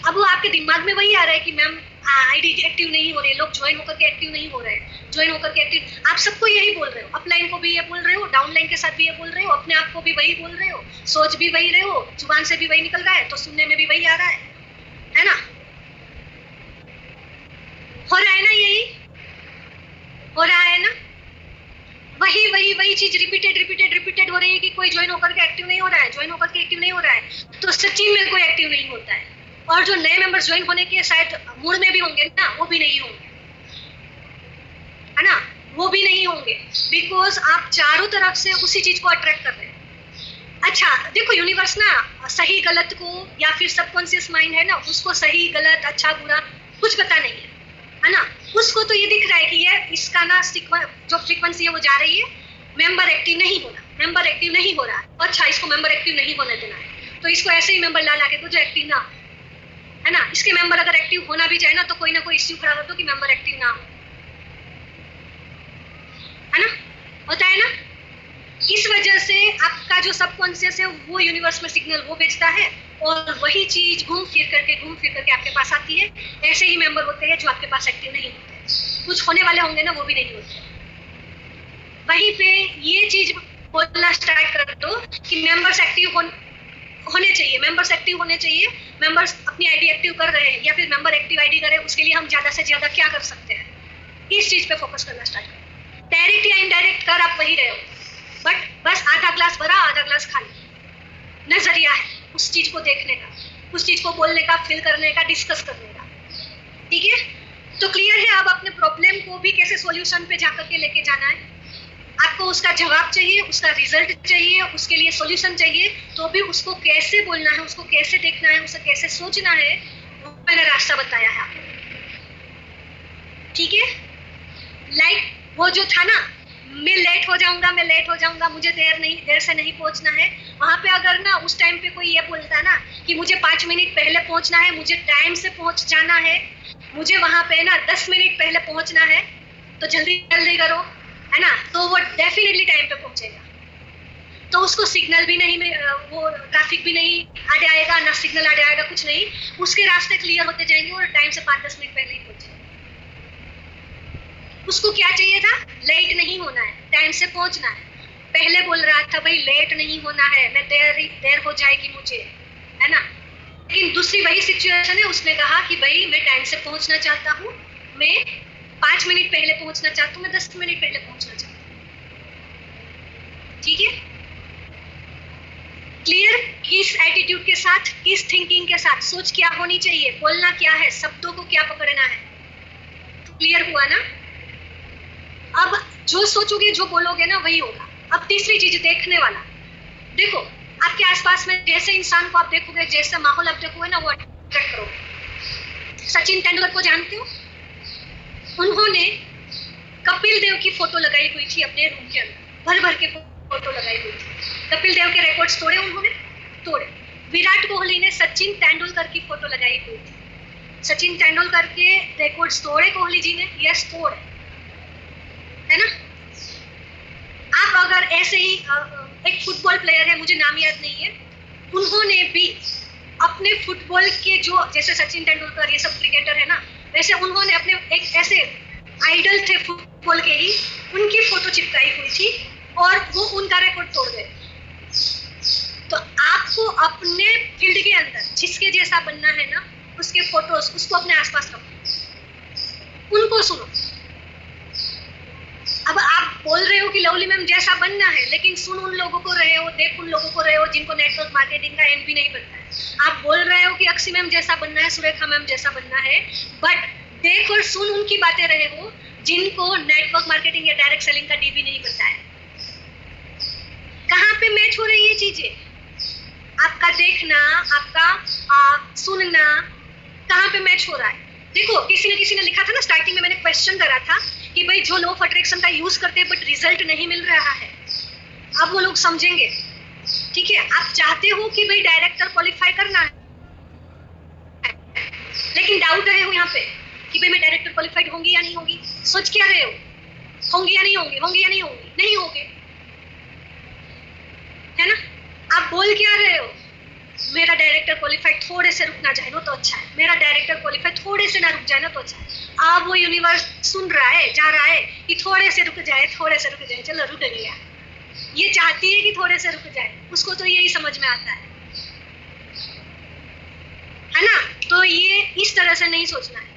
अब वो आपके दिमाग में वही आ रहा है कि मैम आईडी एक्टिव नहीं हो रही है, लोग ज्वाइन होकर के एक्टिव नहीं हो रहे हैं, ज्वाइन होकर के एक्टिव। आप सबको यही बोल रहे हो, अपलाइन को भी ये बोल रहे हो, डाउनलाइन के साथ भी ये बोल रहे हो, अपने आप को भी वही बोल रहे हो, सोच भी वही रहे हो, जुबान से भी वही निकल रहा है, तो सुनने में भी वही आ रहा है ना? हो रहा है ना, यही हो रहा है ना? वही वही वही चीज रिपीटेड हो रही है कि कोई ज्वाइन होकर के एक्टिव नहीं हो रहा है, ज्वाइन होकर के एक्टिव नहीं हो रहा है, तो सच्ची में कोई एक्टिव नहीं होता है। और जो नए मेंबर्स ज्वाइन होने के शायद मूड में भी होंगे ना, वो भी नहीं होंगे, है ना? वो भी नहीं होंगे, बिकॉज आप चारों तरफ से उसी चीज को अट्रैक्ट कर रहे हैं। अच्छा देखो, यूनिवर्स ना सही गलत को, या फिर सबकॉन्शियस माइंड है ना, उसको सही गलत अच्छा बुरा कुछ पता नहीं है ना? उसको तो ये दिख रहा है कि ये इसका ना जो फ्रीक्वेंसी है वो जा रही है, मेंबर एक्टिव नहीं होना, मेंबर एक्टिव नहीं हो रहा है। अच्छा, इसको मेंबर एक्टिव नहीं होने देना है, तो इसको ऐसे ही मेंबर ला के दो जो एक्टिव ना, है ना? इसके मेंबर अगर एक्टिव होना भी चाहे ना, तो कोई ना कोई इश्यू खड़ा कर दो कि मेंबर एक्टिव ना हो, है ना? होता है ना? इस वजह से आपका जो सबकॉन्शियस है वो यूनिवर्स में सिग्नल वो भेजता है, और वही चीज घूम फिर करके आपके पास आती है। ऐसे ही मेंबर होते हैं जो आपके पास एक्टिव नहीं होते, कुछ होने वाले होंगे ना, वो भी नहीं होते। वहीं पे ये चीज बोलना स्टार्ट कर दो कि मेंबर्स एक्टिव होने चाहिए, मेंबर्स एक्टिव होने चाहिए, मेंबर्स अपनी आईडी एक्टिव कर रहे हैं, या फिर मेंबर एक्टिव आईडी करे, उसके लिए हम ज्यादा से ज्यादा क्या कर सकते हैं, इस चीज पे फोकस करना स्टार्ट करो। डायरेक्ट या इनडायरेक्ट कर आप वही रहे हो, बट बस आधा ग्लास भरा आधा ग्लास खाली नजरिया है उस चीज को देखने का, उस चीज को बोलने का, फील करने का, डिस्कस करने का। ठीक है, तो क्लियर है? अब अपने प्रॉब्लम को भी कैसे सॉल्यूशन पे जाकर के लेके जाना है, आपको उसका जवाब चाहिए, उसका रिजल्ट चाहिए, उसके लिए सॉल्यूशन चाहिए, तो भी उसको कैसे बोलना है, उसको कैसे देखना है, उसे कैसे सोचना है, वो मैंने रास्ता बताया है आपको। ठीक है, लाइक वो जो था ना, मैं लेट हो जाऊंगा, मुझे देर से नहीं पहुंचना है, वहां पे अगर ना उस टाइम पे कोई ये बोलता ना कि मुझे 5 मिनट पहले पहुंचना है, मुझे टाइम से पहुंच जाना है, मुझे वहां पे ना 10 मिनट पहले पहुंचना है, तो जल्दी करो, है ना? तो वो डेफिनेटली टाइम पे पहुंचेगा। तो उसको सिग्नल भी नहीं, वो ट्रैफिक भी नहीं आगे आएगा, ना सिग्नल आगे आएगा, कुछ नहीं, उसके रास्ते क्लियर होते जाएंगे और टाइम से 5-10 मिनट पहले ही पहुंचेगा। उसको क्या चाहिए था? लेट नहीं होना है, टाइम से पहुंचना है। पहले बोल रहा था भाई लेट नहीं होना है, मैं देर हो जाएगी मुझे, है ना? लेकिन दूसरी वही सिचुएशन है, उसने कहा कि भाई मैं टाइम से पहुंचना चाहता हूँ, मैं 5 मिनट पहले पहुंचना चाहता हूँ, मैं 10 मिनट पहले पहुंचना चाहता हूँ। ठीक है, क्लियर? किस एटीट्यूड के साथ, किस थिंकिंग के साथ, सोच क्या होनी चाहिए, बोलना क्या है, शब्दों को क्या पकड़ना है, क्लियर हुआ ना? अब जो सोचोगे, जो बोलोगे ना, वही होगा। अब तीसरी चीज, देखने वाला। देखो आपके आसपास में जैसे इंसान को आप देखोगे, जैसे माहौल आप देखोगे ना, वो अट्रैक्ट करोगे। सचिन तेंदुलकर को जानते हो? उन्होंने कपिल देव की फोटो लगाई हुई थी अपने रूम के अंदर, भर के फोटो लगाई हुई थी। कपिल देव के रिकॉर्ड्स तोड़े उन्होंने, तोड़े। विराट कोहली ने सचिन तेंदुलकर की फोटो लगाई हुई थी, सचिन तेंदुलकर के रिकॉर्ड्स तोड़े कोहली जी ने, यस तोड़े, है ना? आप अगर ऐसे ही एक फुटबॉल प्लेयर है, मुझे नाम याद नहीं है, उन्होंने भी अपने फुटबॉल के जो, जैसे सचिन तेंदुलकर ये सब क्रिकेटर है ना, वैसे उन्होंने अपने एक ऐसे आइडल थे फुटबॉल के ही, उनकी फोटो चिपकाई हुई थी और वो उनका रिकॉर्ड तोड़ गए। तो आपको अपने फील्ड के अंदर जिसके जैसा बनना है ना, उसके फोटोज, उसको अपने आसपास रखो, उनको सुनो। अब आप बोल रहे हो कि लवली मैम जैसा बनना है, लेकिन सुन उन लोगों को रहे हो, देख उन लोगों को रहे हो जिनको नेटवर्क मार्केटिंग का एम भी नहीं बनता है। आप बोल रहे हो कि अक्षी मैम जैसा बनना है, सुरेखा मैम जैसा बनना है, बट देख और सुन उनकी बातें रहे हो जिनको नेटवर्क मार्केटिंग या डायरेक्ट सेलिंग का डी भी नहीं बनता है। कहाँ पे मैच हो रही है चीजें? आपका देखना, आपका सुनना, कहाँ पे मैच हो रहा है? देखो किसी ने लिखा था ना, स्टार्टिंग में मैंने क्वेश्चन करा था कि भाई जो लॉ ऑफ अट्रैक्शन का यूज करते हैं बट रिजल्ट नहीं मिल रहा है, अब वो लोग समझेंगे। ठीक है, आप चाहते हो कि भाई डायरेक्टर क्वालिफाई करना है, लेकिन डाउट रहे हो यहाँ पे कि भाई मैं डायरेक्टर क्वालिफाइड होंगी या नहीं होंगी। सोच क्या रहे हो, होंगी या नहीं होंगी, होंगी या नहीं होंगी, नहीं होंगे, है ना। आप बोल क्या रहे हो, मेरा डायरेक्टर क्वालिफाइड थोड़े से रुक ना जाए ना तो अच्छा है, मेरा डायरेक्टर क्वालिफाइड थोड़े से ना रुक जाए ना तो अच्छा है। अब वो यूनिवर्स सुन रहा है, जा रहा है कि थोड़े से रुक जाए, थोड़े से रुक जाए, चलो रुक गया। ये चाहती है कि थोड़े से रुक जाए, उसको तो यही समझ में आता है ना। तो ये इस तरह से नहीं सोचना है।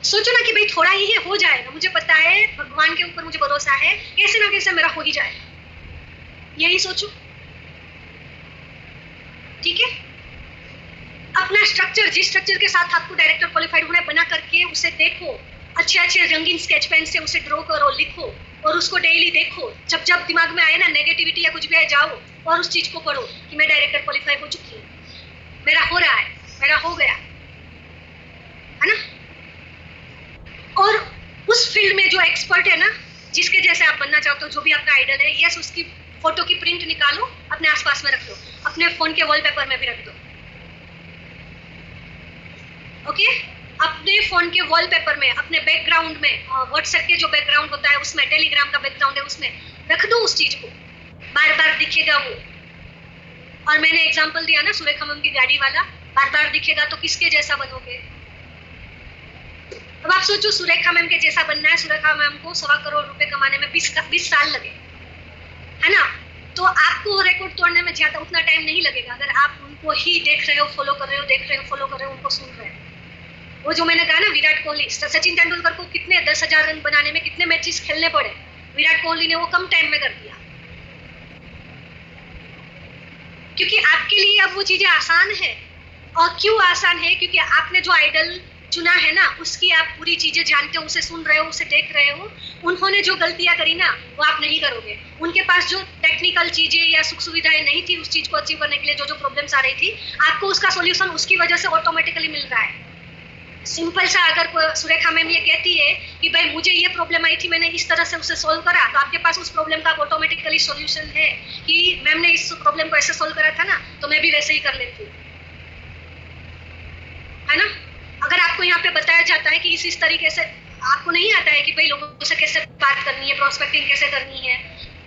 सोचो ना कि भाई थोड़ा ही है, हो जाएगा, मुझे पता है, भगवान के ऊपर मुझे भरोसा है, कैसे ना कैसे मेरा हो ही जाएगा, यही सोचो। ठीक है, अपना स्ट्रक्चर, जिस स्ट्रक्चर के साथ आपको डायरेक्टर क्वालिफाइड होना है, बना करके उसे देखो, अच्छे अच्छे रंगीन स्केच पेन से उसे ड्रॉ करो, लिखो और उसको डेली देखो। जब जब दिमाग में आए ना नेगेटिविटी या कुछ भी आए, जाओ और उस चीज को पढ़ो कि मैं डायरेक्टर क्वालिफाई हो चुकी हूँ, मेरा हो रहा है, मेरा हो गया, है ना। और उस फील्ड में जो एक्सपर्ट है ना, जिसके जैसे आप बनना चाहते हो, जो भी आपका आइडल है, यस, उसकी फोटो की प्रिंट निकालो, अपने आसपास में रख दो, अपने फोन के वॉलपेपर में भी रख दो। ओके, अपने फोन के वॉलपेपर में, अपने बैकग्राउंड में, व्हाट्सएप के जो बैकग्राउंड होता है उसमें, टेलीग्राम का बैकग्राउंड है उसमें रख दो उस चीज को, बार बार दिखेगा वो। और मैंने एग्जांपल दिया ना सुरेखा मैम की गाड़ी वाला, बार बार दिखेगा तो किसके जैसा बनोगे। अब आप सोचो सुरेखा मैम के जैसा बनना है, सुरेखा मैम को 1.25 करोड़ रुपए कमाने में 20 साल लगे, है ना। तो आपको रिकॉर्ड तोड़ने में ज्यादा उतना टाइम नहीं लगेगा अगर आप उनको ही देख रहे हो, फॉलो कर रहे हो, देख रहे हो, फॉलो कर रहे हो, उनको सुन रहे हो। वो जो मैंने कहा ना, विराट कोहली, सचिन तेंदुलकर को कितने 10,000 रन बनाने में कितने मैचेस खेलने पड़े, विराट कोहली ने वो कम टाइम में कर दिया, क्योंकि आपके लिए अब वो चीजें आसान है। और क्यों आसान है, क्योंकि आपने जो आइडल चुना है ना, उसकी आप पूरी चीजें जानते हो, उसे सुन रहे हो, उसे देख रहे हो। उन्होंने जो गलतियां करी ना, वो आप नहीं करोगे। उनके पास जो टेक्निकल चीजें या सुख सुविधाएं नहीं थी उस चीज को अचीव करने के लिए, जो जो प्रॉब्लम्स आ रही थी, आपको उसका सॉल्यूशन उसकी वजह से ऑटोमेटिकली मिल रहा है। सिंपल सा, अगर सुरेखा मैम ये कहती है कि भाई मुझे ये प्रॉब्लम आई थी, मैंने इस तरह से उसे सोल्व करा, तो आपके पास उस प्रॉब्लम का ऑटोमेटिकली सॉल्यूशन है कि मैम ने इस प्रॉब्लम को ऐसे सोल्व करा था ना, तो मैं भी वैसे ही कर लेती हूँ, है ना। अगर आपको यहाँ पे बताया जाता है कि इस तरीके से, आपको नहीं आता है कि भाई लोगों से कैसे बात करनी है, प्रोस्पेक्टिंग कैसे करनी है,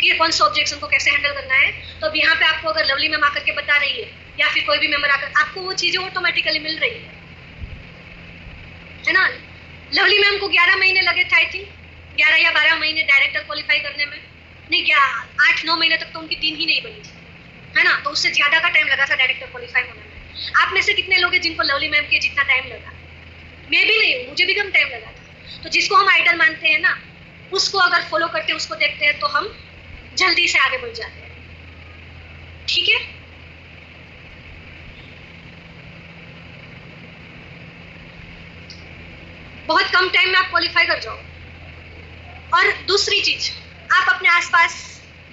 कि कौन सा ऑब्जेक्शन को कैसे हैंडल करना है, तो अब यहाँ पे आपको अगर लवली मैम आकर के बता रही है या फिर कोई भी मेंबर आकर, आपको वो चीजें ऑटोमेटिकली मिल रही है ना। लवली मैम को 11 महीने लगे थे, आई थिंक 11 या 12 महीने डायरेक्टर क्वालिफाई करने में, नहीं 8-9 महीने तक तो उनकी टीम ही नहीं बनी थी, है ना। तो उससे ज्यादा का टाइम लगा था डायरेक्टर क्वालिफाई होने में। आप में से कितने लोग हैं जिनको लवली मैम के जितना टाइम लगा? मैं भी नहीं हूँ, मुझे भी कम टाइम लगा था। तो जिसको हम आइडल मानते हैं ना, उसको अगर फॉलो करते हैं, उसको देखते हैं, तो हम जल्दी से आगे बढ़ जाते हैं। ठीक है, बहुत कम टाइम में आप क्वालिफाई कर जाओ। और दूसरी चीज, आप अपने आसपास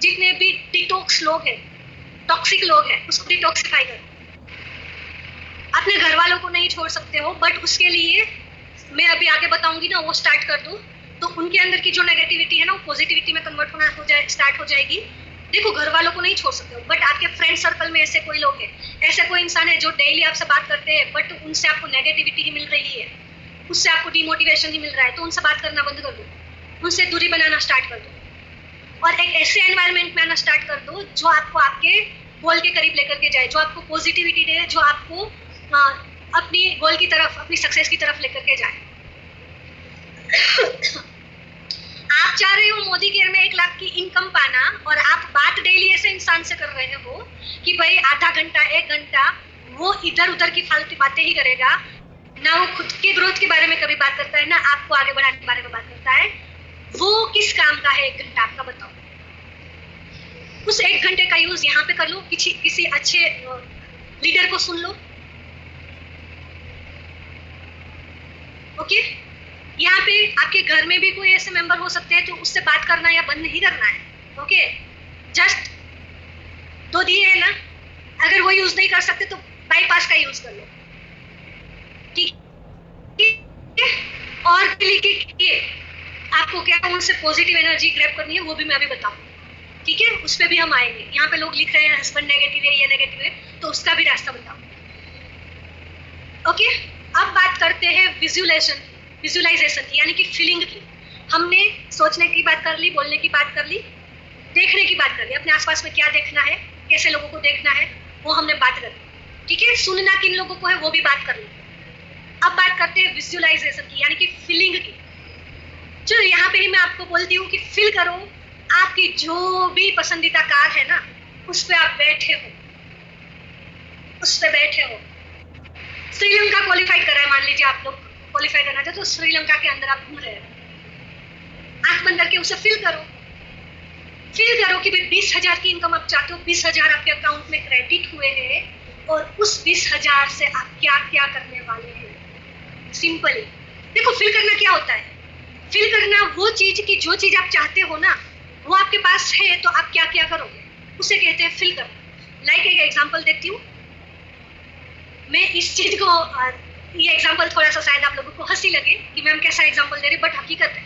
जितने भी डिटॉक्स लोग हैं, टॉक्सिक लोग हैं, उसको डिटॉक्सिफाई करो। अपने घर वालों को नहीं छोड़ सकते हो, बट उसके लिए मैं अभी आगे बताऊंगी ना, वो स्टार्ट कर दो, तो उनके अंदर की जो नेगेटिविटी है ना, वो पॉजिटिविटी में कन्वर्ट होना स्टार्ट हो जाएगी। देखो, घर वालों को नहीं छोड़ सकते हो, बट आपके फ्रेंड सर्कल में ऐसे कोई लोग हैं, ऐसे कोई इंसान है जो डेली आपसे बात करते हैं, बट उनसे आपको नेगेटिविटी ही मिल रही है, उससे आपको डिमोटिवेशन ही मिल रहा है, तो उनसे बात करना बंद कर दो, उनसे दूरी बनाना स्टार्ट कर दो, और एक ऐसे एनवायरनमेंट में आना स्टार्ट कर दो जो आपको आपके गोल के करीब लेकर के जाए, जो आपको पॉजिटिविटी दे, जो आपको अपनी गोल की तरफ, अपनी सक्सेस की तरफ लेकर के जाए। आप चाह रहे हो मोदी केयर में 1 लाख की इनकम पाना, और आप बात डेली ऐसे इंसान से कर रहे हो कि भाई आधा घंटा 1 घंटा वो इधर उधर की फालतू बातें ही करेगा, ना वो खुद के ग्रोथ के बारे में कभी बात करता है, ना आपको आगे बढ़ाने के बारे में बात करता है। वो किस काम का है 1 घंटा आपका, बताओ। उस 1 घंटे का यूज यहाँ पे कर लो, किसी अच्छे लीडर को सुन लो। ओके, यहाँ पे आपके घर में भी कोई ऐसे मेंबर हो सकते हैं, तो उससे बात करना या बंद नहीं करना है। ओके, जस्ट 2 दिए है ना, अगर वो यूज नहीं कर सकते तो बाईपास का यूज कर लो, ठीक है। और क्लिक किए, आपको क्या कौन से पॉजिटिव एनर्जी ग्रैब करनी है वो भी मैं अभी बताऊँ, ठीक है, उस पर भी हम आएंगे। यहाँ पे लोग लिख रहे हैं हस्बैंड नेगेटिव है, ये नेगेटिव है, तो उसका भी रास्ता बताओ। ओके, अब बात करते हैं विजुअलाइजेशन की, यानी कि फीलिंग की। हमने सोचने की बात कर ली, बोलने की बात कर ली, देखने की बात कर ली, अपने आसपास में क्या देखना है, कैसे लोगों को देखना है, वो हमने बात कर ली, ठीक है। सुनना किन लोगों को है वो भी बात कर ली। अब बात करते हैं विजुअलाइजेशन की, यानी कि फीलिंग की। चलो यहाँ पे ही मैं आपको बोलती हूँ कि फील करो आपकी जो भी पसंदीदा कार है ना, उस पे आप बैठे हो, उस पे बैठे हो। श्रीलंका क्वालिफाई करा है, मान लीजिए आप लोग क्वालिफाई करना चाहते तो श्रीलंका के अंदर आप घूम रहे हो, आंख बंद करके उसे फील करो। फील करो कि भाई 20,000 की इनकम आप चाहते हो, 20,000 आपके अकाउंट में क्रेडिट हुए हैं, और उस 20,000 से आप क्या क्या करने वाले हो। सिंपली देखो, फील करना क्या होता है। फील करना वो चीज की जो चीज आप चाहते हो ना, वो आपके पास है, तो आप क्या क्या करोगे, उसे कहते हैं फील करना। लाइक एक एग्जांपल देती हूँ मैं इस चीज को, ये एग्जांपल थोड़ा सा शायद आप लोगों को हंसी लगे कि मैम कैसा एग्जांपल दे रही, बट हकीकत है।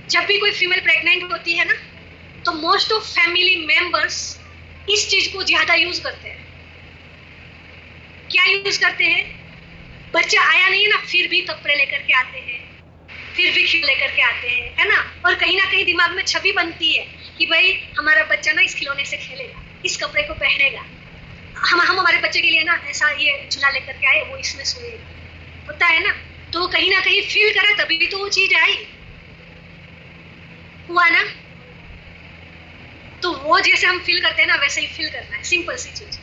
जब भी कोई फीमेल प्रेग्नेंट होती है ना, तो मोस्ट ऑफ फैमिली मेंबर्स इस चीज को ज्यादा यूज करते हैं। क्या यूज करते हैं, बच्चा आया नहीं है ना, फिर भी कपड़े लेकर के आते हैं, फिर भी खिलौने लेकर के आते हैं, है ना। और कहीं ना कहीं दिमाग में छवि बनती है कि भाई हमारा बच्चा ना इस खिलौने से खेलेगा, इस कपड़े को पहनेगा, हम हमारे बच्चे के लिए ना ऐसा ये झूला लेकर के आए, वो इसमें सोएगा, होता है ना। तो कहीं ना कहीं फील करा तभी भी तो वो चीज आई, हुआ ना। तो वो जैसे हम फील करते हैं ना, वैसे ही फील करना है, सिंपल सी चीज।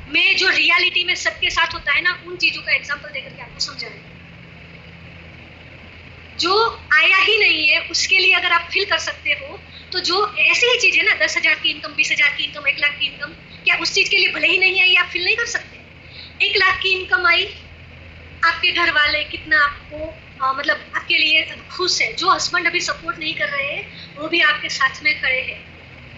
मैं जो रियलिटी में सबके साथ होता है ना, उन चीजों का एग्जांपल देकर के आपको समझाऊंगी। जो आया ही नहीं है उसके लिए अगर आप फील कर सकते हो, तो जो ऐसी ही चीज है ना, 10,000 की इनकम, 20,000 की इनकम, 1 लाख की इनकम, क्या उस चीज के लिए भले ही नहीं आई आप फील नहीं कर सकते। 1 लाख की इनकम आई, आपके घर वाले कितना आपको मतलब आपके लिए खुश है। जो हस्बैंड अभी सपोर्ट नहीं कर रहे हैं वो भी आपके साथ में खड़े हैं,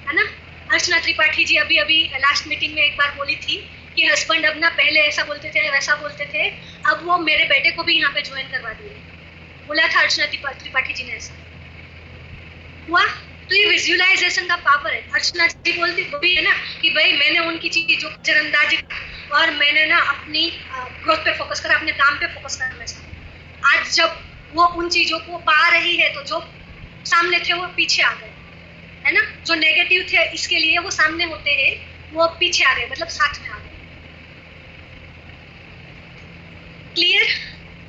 है ना। अर्चना त्रिपाठी जी अभी अभी लास्ट मीटिंग में एक बार बोली थी कि हस्बैंड अब ना पहले ऐसा बोलते थे, वैसा बोलते थे, अब वो मेरे बेटे को भी यहाँ पे ज्वाइन करवा दिए, बोला था अर्चना त्रिपाठी जी ने। ऐसा हुआ, तो ये विजुअलाइजेशन का पावर है। अर्चना जी बोलती भी है ना कि भाई मैंने उनकी चीजों को नजरअंदाज और मैंने ना अपनी ग्रोथ पे फोकस करा, अपने काम पे फोकस करना चाहिए। आज जब वो उन चीजों को पा रही है, तो जो सामने थे वो पीछे आ गए, है ना। जो नेगेटिव थे इसके लिए वो सामने होते हैं, वो पीछे आ गए, मतलब साथ में आ गए। क्लियर।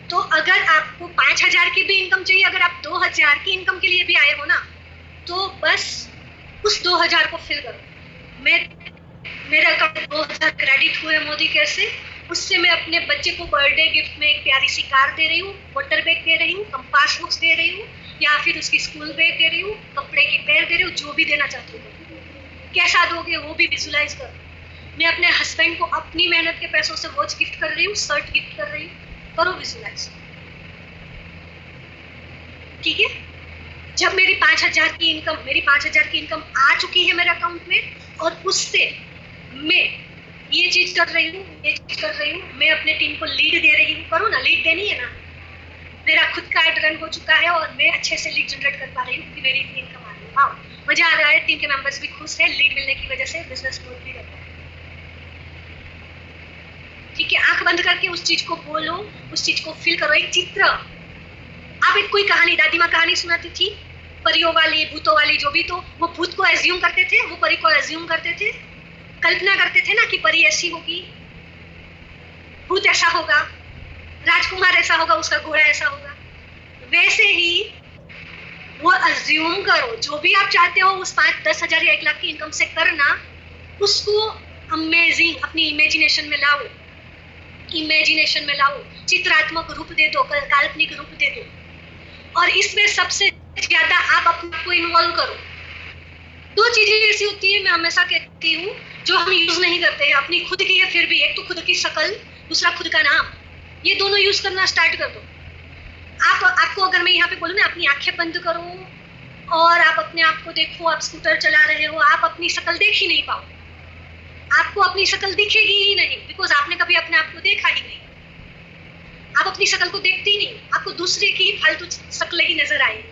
तो अगर आपको 5,000 की भी इनकम चाहिए, अगर आप 2,000 की इनकम के लिए भी आए हो ना, तो बस उस 2,000 को फिल करो। मेरे अकाउंट 2,000 क्रेडिट हुए मोदी केयर से, उससे मैं अपने बच्चे को बर्थडे गिफ्ट में एक प्यारी सी कार दे रही हूँ, वाटर बैग दे रही हूँ, कंपास बुक्स दे रही हूँ, या फिर उसकी स्कूल बैग दे रही हूँ, कपड़े की पैर दे रही हूँ, जो भी देना चाहती हूँ। कैसा दोगे वो भी विजुलाइज करो। मैं अपने हस्बैंड को अपनी मेहनत के पैसों से वॉच गिफ्ट कर रही हूँ, शर्ट गिफ्ट कर रही हूँ, करो विजुलाइज, ठीक है। जब मेरी 5,000 की इनकम आ चुकी है मेरे अकाउंट में, और उससे मैं ये चीज कर रही हूँ, मैं अपने टीम को लीड दे रही हूँ, करो ना, लीड देनी है ना। मेरा खुद का एड रन हो चुका है और मैं अच्छे से लीड जनरेट कर पा रही हूँ, मेरी इतनी इनकम आ रही है, हाँ मजा आ रहा है, टीम के मेंबर्स भी खुश है, लीड मिलने की वजह से बिजनेस ग्रोथ भी रहता है, ठीक है। आंख बंद करके उस चीज को बोलो, उस चीज को फील करो। एक चित्र, आप एक कोई कहानी, दादी माँ कहानी सुनाती थी, परियों वाली, भूतों वाली, जो भी, तो वो भूत को एज्यूम करते थे, वो परी को एज्यूम करते थे, कल्पना करते थे ना कि परी ऐसी होगी, भूत ऐसा होगा, राजकुमार ऐसा होगा, उसका घोड़ा ऐसा होगा। वैसे ही वो अज्यूम करो, जो भी आप चाहते हो उस 5-10,000 या 1 लाख की इनकम से करना, उसको अमेजिंग अपनी इमेजिनेशन में लाओ, चित्रात्मक रूप दे दो, काल्पनिक रूप दे दो, और इसमें सबसे ज्यादा आप अपने को इन्वॉल्व करो। 2 चीजें ऐसी होती है, मैं हमेशा कहती हूँ, जो हम यूज नहीं करते हैं, अपनी खुद की है फिर भी, एक तो खुद की शक्ल, दूसरा खुद का नाम, ये दोनों यूज करना स्टार्ट कर दो। आपको अगर मैं यहाँ पे बोलूँ ना, अपनी आंखें बंद करो और आप अपने आप को देखो, आप स्कूटर चला रहे हो, आप अपनी शक्ल देख ही नहीं पाओ, आपको अपनी शक्ल दिखेगी ही नहीं, बिकॉज आपने कभी अपने आप को देखा ही नहीं। आप अपनी शक्ल को देखते ही नहीं, आपको दूसरे की फालतू शक्ल ही नजर आए,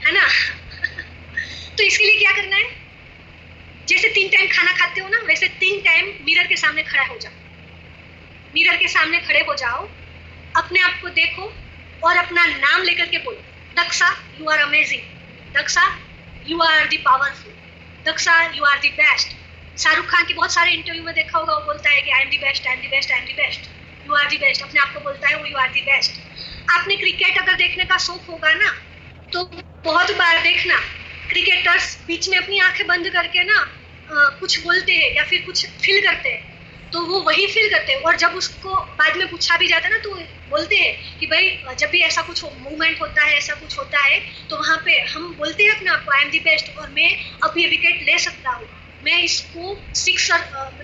है ना। तो इसके लिए क्या करना है, जैसे 3 टाइम खाना खाते हो ना, वैसे 3 टाइम मिरर के सामने खड़ा हो जाओ, मिरर के सामने खड़े हो जाओ, अपने आप को देखो और अपना नाम लेकर के बोलो, Daksha you are amazing, Daksha you are the powerful, Daksha you are the best. Shahrukh Khan के बहुत सारे इंटरव्यू में देखा होगा, वो बोलता है कि I am the best, I am the best, I am the best, you are the best, अपने आप को बोलता है वो यू आर द बेस्ट। आपने क्रिकेट अगर देखने का शौक होगा ना, तो बहुत बार देखना क्रिकेटर्स बीच में अपनी आंखें बंद करके ना कुछ बोलते हैं या फिर कुछ फील करते हैं, तो वो वही फील करते हैं, और जब उसको बाद में पूछा भी जाता है ना, तो बोलते हैं कि भाई जब भी ऐसा कुछ मूवमेंट होता है, ऐसा कुछ होता है, तो वहाँ पे हम बोलते हैं अपने आप को आई एम द बेस्ट, और मैं अब ये विकेट ले सकता हूँ, मैं इसको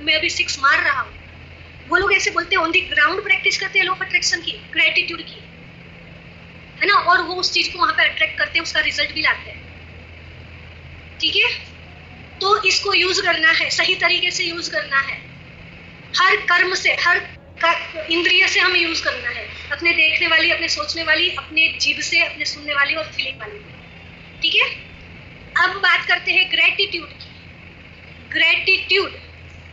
मैं अभी 6 मार रहा हूँ। वो लोग ऐसे बोलते हैं, ऑन द ग्राउंड प्रैक्टिस करते हैं लोग अट्रैक्शन की, ग्रेटिट्यूड की, है ना, और वो उस चीज को वहाँ पे अट्रैक्ट करते हैं, उसका रिजल्ट भी लाते हैं। ठीक है, तो इसको यूज करना है, सही तरीके से यूज करना है, हर कर्म से, हर इंद्रिय से हमें यूज करना है, अपने देखने वाली, अपने सोचने वाली, अपने जीभ से, अपने सुनने वाली और फीलिंग वाली। ठीक है, अब बात करते हैं ग्रेटिट्यूड की। ग्रेटिट्यूड,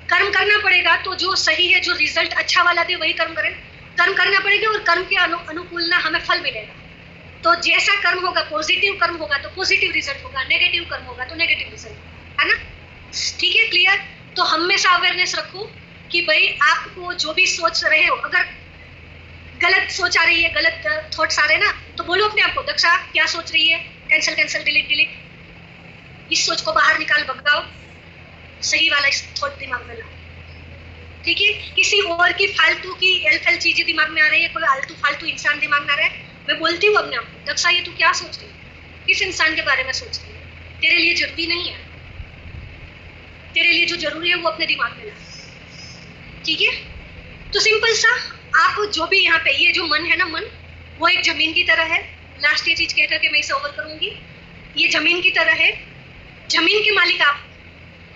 कर्म करना पड़ेगा, तो जो सही है, जो रिजल्ट अच्छा वाला दे वही कर्म करें, कर्म करना पड़ेगा, और कर्म के अनुकूल ना हमें फल मिलेगा। तो जैसा कर्म होगा, पॉजिटिव कर्म होगा तो पॉजिटिव रिजल्ट होगा, नेगेटिव कर्म होगा तो नेगेटिव रिजल्ट, है ना। ठीक है, क्लियर। तो हमेशा अवेयरनेस रखो कि भाई आपको जो भी सोच रहे हो, अगर गलत सोच आ रही है, गलत थॉट्स आ रहे हैं ना, तो बोलो अपने आप को, दक्षा क्या सोच रही है, कैंसिल कैंसिल, डिलीट डिलीट, इस सोच को बाहर निकाल, भगाओ, सही वाला इस थॉट दिमाग में लाओ। ठीक है, किसी और की फालतू की एलफेल चीजें दिमाग में आ रही है, कोई आलतू फालतू इंसान दिमाग में आ रहा है, मैं बोलती हूँ अपने आप को, दक्षा ये तू क्या सोच रही है, किस इंसान के बारे में सोच रही है, तेरे लिए जरूरी नहीं है, तेरे लिए जो जरूरी है वो अपने दिमाग में ला। ठीक है, तो सिंपल सा, आप जो भी यहाँ पे, ये जो मन है ना, मन वो एक जमीन की तरह है, लास्ट ये चीज कहकर के मैं इसे ओवर करूंगी, ये जमीन की तरह है, जमीन के मालिक आप।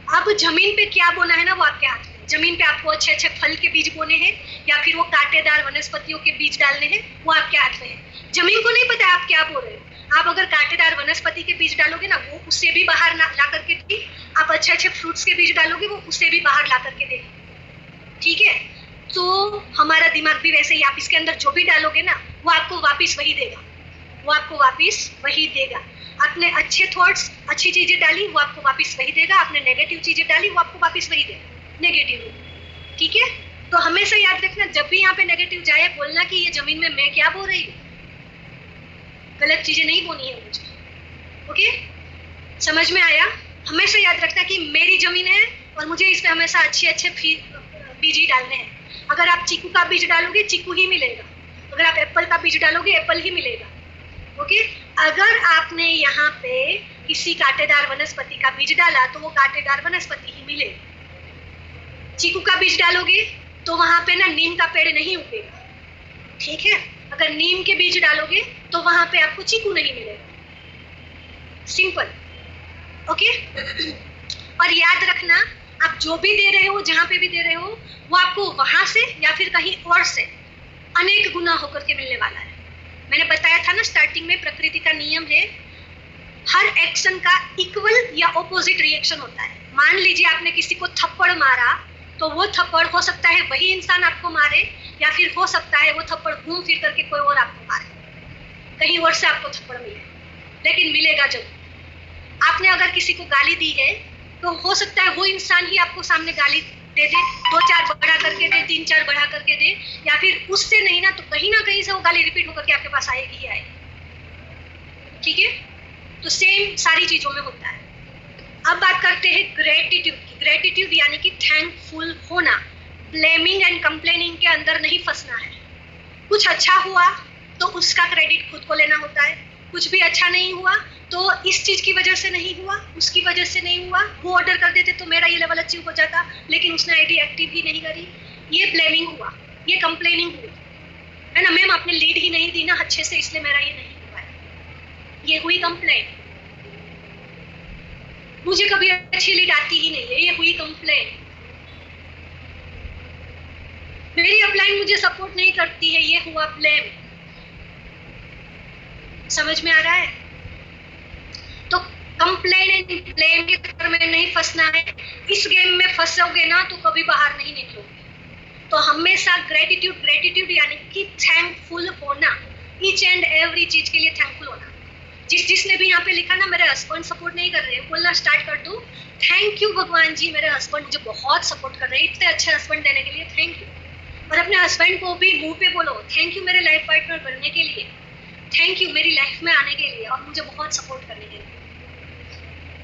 अब जमीन पे क्या बोना है ना, वो आपके हाथ में। जमीन पे आपको अच्छे अच्छे फल के बीज बोने हैं, या फिर वो कांटेदार वनस्पतियों के बीज डालने हैं, वो आपके हाथ में है। जमीन को नहीं पता आप क्या बो रहे हो, आप अगर कांटेदार वनस्पति के बीज डालोगे ना, वो उससे भी बाहर ला करके दे, आप अच्छे अच्छे फ्रूट्स के बीज डालोगे, वो उससे भी बाहर ला करके दे। ठीक है, तो हमारा दिमाग भी वैसे ही, आप इसके अंदर जो भी डालोगे ना, वो आपको वापिस वही देगा, वो आपको वापिस वही देगा। आपने अच्छे थॉट्स, अच्छी चीजें डाली, वो आपको वापिस वही देगा, आपने नेगेटिव चीजें डाली, वो आपको वापिस वही देगा, नेगेटिव। ठीक है, तो हमेशा याद रखना, जब भी यहाँ पे नेगेटिव जाए, बोलना कि ये जमीन में मैं क्या बोल रही हूँ, गलत चीजें नहीं बोनी है मुझे। ओके, समझ में आया। हमेशा याद रखना कि मेरी जमीन है और मुझे इस पे हमेशा अच्छे अच्छे बीज ही डालने हैं। अगर आप चीकू का बीज डालोगे, चीकू ही मिलेगा, अगर आप एप्पल का बीज डालोगे, एप्पल ही मिलेगा। ओके, अगर आपने यहाँ पे किसी कांटेदार वनस्पति का बीज डाला, तो वो कांटेदार वनस्पति ही मिलेगी। चीकू का बीज डालोगे तो वहां पे ना नीम का पेड़ नहीं उगेगा। ठीक है, अगर नीम के बीज डालोगे तो वहां पे आपको चीकू नहीं मिलेगा। सिंपल। ओके, और याद रखना, आप जो भी दे रहे हो, जहां पे भी दे रहे हो, वो आपको वहां से या फिर कहीं और से अनेक गुना होकर के मिलने वाला है। मैंने बताया था ना स्टार्टिंग में, प्रकृति का नियम है, हर एक्शन का इक्वल या ऑपोजिट रिएक्शन होता है। मान लीजिए आपने किसी को थप्पड़ मारा, तो वो थप्पड़ हो सकता है वही इंसान आपको मारे, या फिर हो सकता है वो थप्पड़ घूम फिर करके कोई और आपको मारे, कहीं और से आपको थप्पड़ मिले, लेकिन मिलेगा जरूर। आपने अगर किसी को गाली दी है, तो हो सकता है वो इंसान ही आपको सामने गाली दे दे, 2-4 बढ़ा करके दे, 3-4 बढ़ा करके दे, या फिर उससे नहीं ना तो कहीं ना कहीं से वो गाली रिपीट होकर के आपके पास आएगी ही आएगी। ठीक है, तो सेम सारी चीजों में होता है। अब बात करते हैं ग्रेटिट्यूड की। ग्रेटिट्यूड यानी कि थैंकफुल होना, ब्लेमिंग एंड कंप्लेनिंग के अंदर नहीं फंसना है। कुछ अच्छा हुआ तो उसका क्रेडिट खुद को लेना होता है, कुछ भी अच्छा नहीं हुआ तो इस चीज की वजह से नहीं हुआ, उसकी वजह से नहीं हुआ, वो ऑर्डर कर देते तो मेरा ये लेवल अचीव हो जाता, लेकिन उसने आईडी एक्टिव ही नहीं करी, ये ब्लेमिंग हुआ, ये कंप्लेनिंग हुई, है ना। मैम आपने लीड ही नहीं दी ना अच्छे से, इसलिए मेरा ये नहीं हुआ, ये हुई कंप्लेन। मुझे कभी अच्छी लीड आती ही नहीं है, ये हुई कंप्लेन। मेरी अपलाइन मुझे सपोर्ट नहीं करती है, ये हुआ ब्लेम। समझ में आ रहा है? तो कंप्लेन एंड ब्लेम के चक्कर में नहीं फंसना है। इस गेम में फंसोगे ना तो कभी बाहर नहीं निकलोगे। तो हमेशा ग्रेटिट्यूड, ग्रेटिट्यूड यानी कि थैंकफुल होना, ईच एंड एवरी चीज के लिए थैंकफुल होना। जिसने भी यहाँ पे लिखा ना मेरे हस्बैंड सपोर्ट नहीं कर रहे हैं, बोलना स्टार्ट कर दो, थैंक यू भगवान जी, मेरे हस्बैंड मुझे बहुत सपोर्ट कर रहे हैं, इतने अच्छे हस्बैंड देने के लिए थैंक यू। और अपने हस्बैंड को भी मुंह पे बोलो, थैंक यू मेरे लाइफ पार्टनर बनने के लिए, थैंक यू मेरी लाइफ में आने के लिए और मुझे बहुत सपोर्ट करने के लिए।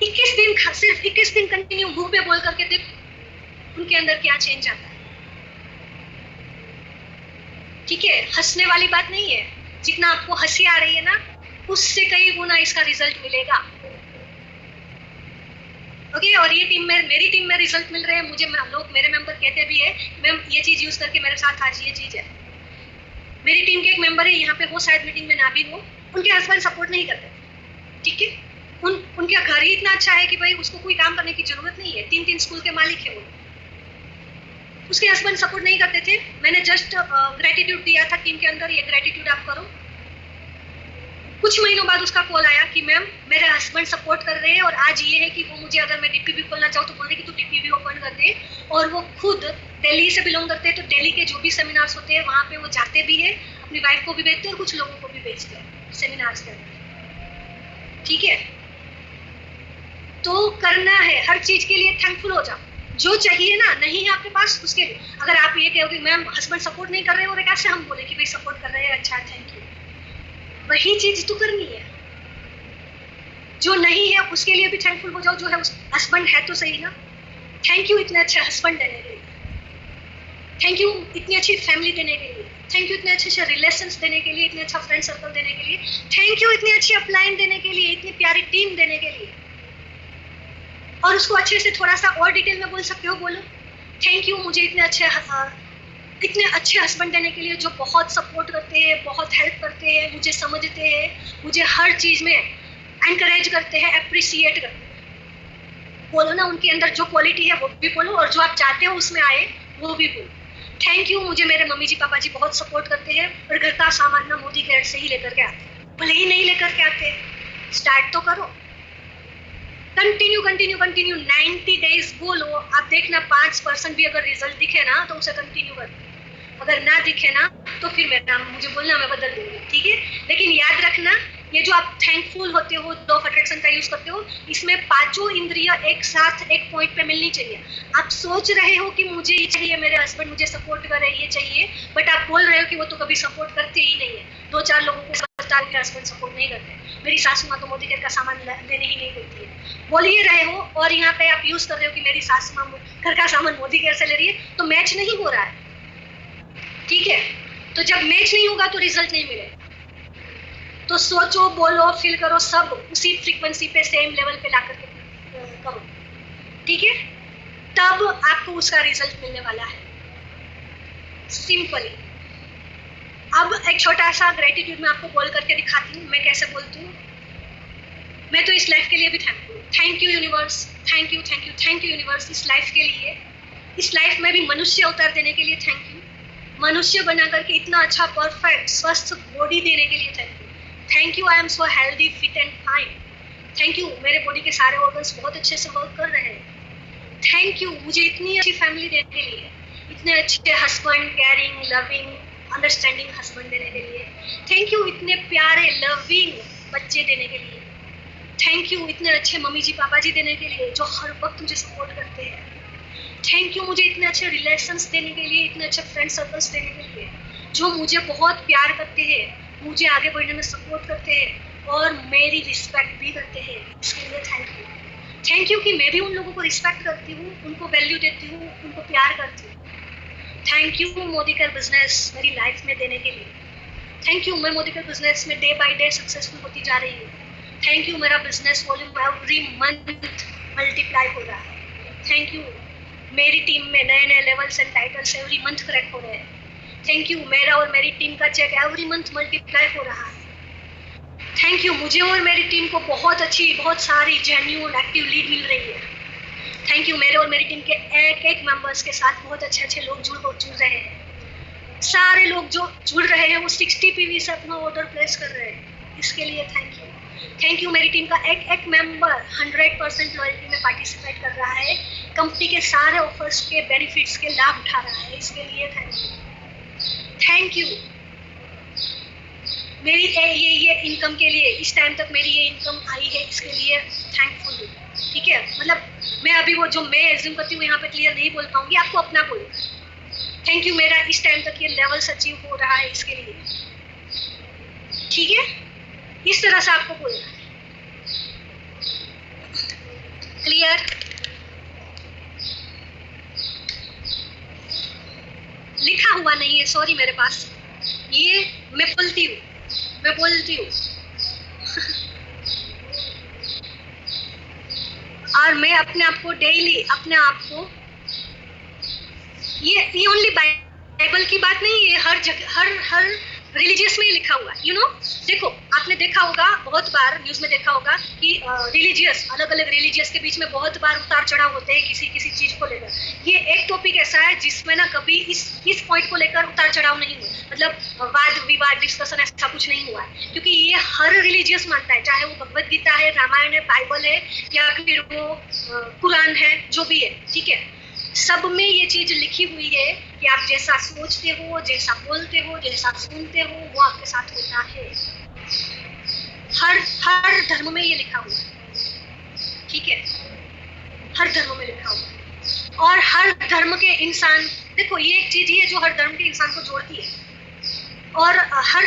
21 दिन, सिर्फ 21 दिन कंटिन्यू मुंह पे बोल करके देखो उनके अंदर क्या चेंज आता है। ठीक है, हंसने वाली बात नहीं है, जितना आपको हंसी आ रही है ना उससे कई गुना इसका रिजल्ट मिलेगा। ओके, और ये टीम में, मेरी टीम में रिजल्ट मिल रहे हैं मुझे। लोग, मेरे मेंबर कहते भी है मैम ये चीज यूज करके मेरे साथ आज ये चीज है। मेरी टीम के एक मेंबर है यहाँ पे, वो शायद मीटिंग में ना भी हो, उनके हस्बैंड सपोर्ट नहीं करते। ठीक है, उनके घर ही इतना अच्छा है कि भाई उसको कोई काम करने की जरूरत नहीं है, 3 स्कूल के मालिक है वो। उसके हस्बैंड सपोर्ट नहीं करते थे। मैंने जस्ट ग्रेटिट्यूड दिया था टीम के अंदर, ये ग्रेटिट्यूड आप करो। कुछ महीनों बाद उसका कॉल आया कि मैम मेरे हस्बैंड सपोर्ट कर रहे हैं और आज ये है कि वो मुझे, अगर मैं डीपीवी खोलना चाहूँ तो बोल रहे कि तू डीपीवी ओपन कर दे। और वो खुद दिल्ली से बिलोंग करते हैं, तो दिल्ली के जो भी सेमिनार्स होते हैं वहाँ पे वो जाते भी है, अपनी वाइफ को भी भेजते हैं और कुछ लोगों को भी भेजते हैं सेमिनार्स के अंदर। ठीक है, तो करना है, हर चीज के लिए थैंकफुल हो जाओ। जो चाहिए ना नहीं है आपके पास, उसके लिए अगर आप ये कहोगे मैम हस्बैंड सपोर्ट नहीं कर रहे और कैसे हम बोले कि भाई सपोर्ट कर रहे हैं, अच्छा थैंक यू, वही चीज तो करनी है। जो नहीं है उसके लिए भी थैंकफुल हो जाओ, जो है हस्बैंड है तो सही ना। थैंक यू इतने अच्छे हस्बैंड देने के लिए, थैंक यू इतनी अच्छी फैमिली देने के लिए, थैंक यू इतने अच्छे रिलेशंस देने के लिए, इतने अच्छा फ्रेंड सर्कल देने के लिए, थैंक यू इतनी अच्छी अपलाइन देने के लिए, इतनी प्यारी टीम देने के लिए। और उसको अच्छे से थोड़ा सा और डिटेल में बोल सकते हो, बोलो थैंक यू मुझे इतने अच्छे हस्बैंड देने के लिए, जो बहुत सपोर्ट करते हैं, बहुत हेल्प करते हैं, मुझे समझते हैं, मुझे हर चीज में एनकरेज करते हैं, अप्रिशिएट करते हैं। बोलो ना, उनके अंदर जो क्वालिटी है वो भी बोलो और जो आप चाहते हो उसमें आए वो भी बोलो। थैंक यू मुझे मेरे मम्मी जी पापा जी बहुत सपोर्ट करते हैं और घर का सामान ना मोदी केयर से ही लेकर के आते हैं, भले ही नहीं लेकर के आते, स्टार्ट तो करो। कंटिन्यू 90 डेज बोलो, आप देखना 5% भी अगर रिजल्ट दिखे ना तो उसे कंटिन्यू कर, अगर ना दिखे ना तो फिर मुझे बोलना, मैं बदल दूंगी। ठीक है, लेकिन याद रखना ये जो आप थैंकफुल होते हो, लॉ ऑफ अट्रैक्शन का यूज करते हो, इसमें 5 इंद्रियां एक साथ एक पॉइंट पे मिलनी चाहिए। आप सोच रहे हो कि मुझे ये चाहिए, मेरे हस्बैंड मुझे सपोर्ट करे, ये चाहिए, बट आप बोल रहे हो कि वो तो कभी सपोर्ट करते ही नहीं है। 2-4 लोगों को पता है हस्बैंड सपोर्ट नहीं करते, मेरी सासू माँ तो मोदी केयर का सामान लेने ही नहीं देती है, बोल ही रहे हो और यहाँ पे आप यूज कर रहे हो कि मेरी सासू माँ घर का सामान मोदी केयर से ले रही है, तो मैच नहीं हो रहा है। ठीक है, तो जब मैच नहीं होगा तो रिजल्ट नहीं मिलेगा। तो सोचो, बोलो, फील करो, सब उसी फ्रीक्वेंसी पे, सेम लेवल पे ला करके करो। ठीक है, तब आपको उसका रिजल्ट मिलने वाला है, सिंपली। अब एक छोटा सा ग्रेटिट्यूड मैं आपको बोल करके दिखाती हूँ, मैं कैसे बोलती हूँ। मैं तो इस लाइफ के लिए भी thankful, thank you universe, thank you thank you thank you universe, इस लाइफ के लिए, इस लाइफ में भी मनुष्य अवतार देने के लिए थैंक यू, मनुष्य बना करके इतना अच्छा परफेक्ट स्वस्थ बॉडी देने के लिए thank you, thank you I am so healthy fit and fine, thank you मेरे बॉडी के सारे ऑर्गन्स बहुत अच्छे से वर्क कर रहे हैं, थैंक यू मुझे इतनी अच्छी फैमिली देने के लिए, इतने अच्छे husband, caring, loving, understanding husband देने के लिए, थैंक यू इतने प्यारे लविंग बच्चे देने के लिए, थैंक यू इतने अच्छे मम्मी जी पापा जी देने के लिए जो हर वक्त मुझे सपोर्ट करते हैं, थैंक यू मुझे इतने अच्छे रिलेशंस देने के लिए, इतने अच्छे फ्रेंड सर्कल्स देने के लिए, जो मुझे बहुत प्यार करते हैं, मुझे आगे बढ़ने में सपोर्ट करते हैं और मेरी रिस्पेक्ट भी करते हैं, इसके लिए थैंक यू। थैंक यू कि मैं भी उन लोगों को रिस्पेक्ट करती हूँ, उनको वैल्यू देती हूँ, उनको प्यार करती हूँ। Thank you Modi care business मेरी लाइफ में देने के लिए, थैंक यू मैं मोदी केयर बिजनेस में डे बाय डे सक्सेसफुल होती जा रही हूँ, थैंक यू मेरा business volume every month multiply हो रहा है, थैंक यू मेरी टीम में नए नए levels and titles every month crack हो रहे हैं, थैंक यू मेरा और मेरी टीम का चेक एवरी मंथ मल्टीप्लाई हो रहा है, थैंक यू मुझे और मेरी टीम को बहुत अच्छी, बहुत सारी जेन्युइन एक्टिव लीड मिल रही है, थैंक यू मेरे और मेरी टीम के एक एक मेंबर्स के साथ बहुत अच्छे अच्छे लोग जुड़ रहे हैं, सारे लोग जो जुड़ रहे हैं वो 60 पीवी से अपना ऑर्डर प्लेस कर रहे हैं, इसके लिए थैंक यू। मेरी टीम का एक मेंबर 100% लॉयल्टी में पार्टिसिपेट कर रहा है, कंपनी के सारे ऑफर्स के बेनिफिट्स के लाभ उठा रहा है, इसके लिए थैंक यू। मेरी ये इनकम के लिए, इस टाइम तक मेरी ये इनकम आई है, इसके लिए थैंकफुल हूँ। ठीक है, मतलब मैं अभी वो जो मैं एज्यूम करती हूँ यहाँ पे क्लियर नहीं बोल पाऊंगी, आपको अपना बोलूँगा। थैंक यू, मेरा इस टाइम तक ये लेवल अचीव हो रहा है, इसके लिए। ठीक है, इस तरह से आपको बोलना है। क्लियर? लिखा हुआ नहीं है, सॉरी मेरे पास, ये मैं बोलती हूँ और मैं अपने आप को डेली, अपने आप को, ये ओनली बाइबल की बात नहीं, ये हर जगह, हर रिलीजियस में ही लिखा हुआ है। देखो आपने देखा होगा, बहुत बार न्यूज में देखा होगा कि रिलीजियस, अलग अलग रिलीजियस के बीच में बहुत बार उतार चढ़ाव होते हैं किसी चीज को लेकर। ये एक टॉपिक ऐसा है जिसमें ना कभी इस पॉइंट को लेकर उतार चढ़ाव नहीं हुआ, मतलब वाद विवाद डिस्कशन ऐसा कुछ नहीं हुआ है, क्योंकि ये हर रिलीजियस मानता है, चाहे वो भगवत गीता है, रामायण है, बाइबल है, या फिर वो कुरान है, जो भी है। ठीक है, सब में ये चीज लिखी हुई है कि आप जैसा सोचते हो, जैसा बोलते हो, जैसा सुनते हो, वो आपके साथ होता है। हर धर्म में ये लिखा हुआ है। ठीक है, हर धर्म में लिखा हुआ है, और हर धर्म के इंसान, देखो ये एक चीज ही है जो हर धर्म के इंसान को जोड़ती है। और हर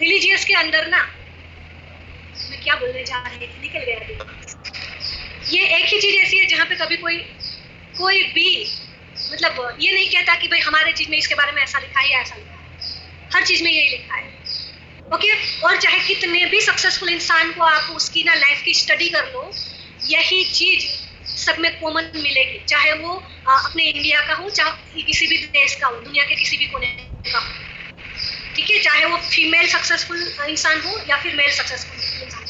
रिलीजियस के अंदर ना, मैं क्या बोलने जा रही थी, निकल गया। ये एक ही चीज ऐसी है जहाँ पे कभी कोई भी मतलब ये नहीं कहता कि भाई हमारे चीज में इसके बारे में ऐसा लिखा है या ऐसा लिखा है, हर चीज में यही लिखा है। ओके, और चाहे कितने भी सक्सेसफुल इंसान को आप उसकी ना लाइफ की स्टडी कर लो, यही चीज सब में कॉमन मिलेगी, चाहे वो अपने इंडिया का हो, चाहे किसी भी देश का हो, दुनिया के किसी भी कोने का हो। ठीक है, चाहे वो फीमेल सक्सेसफुल इंसान हो या फिर मेल सक्सेसफुल इंसान,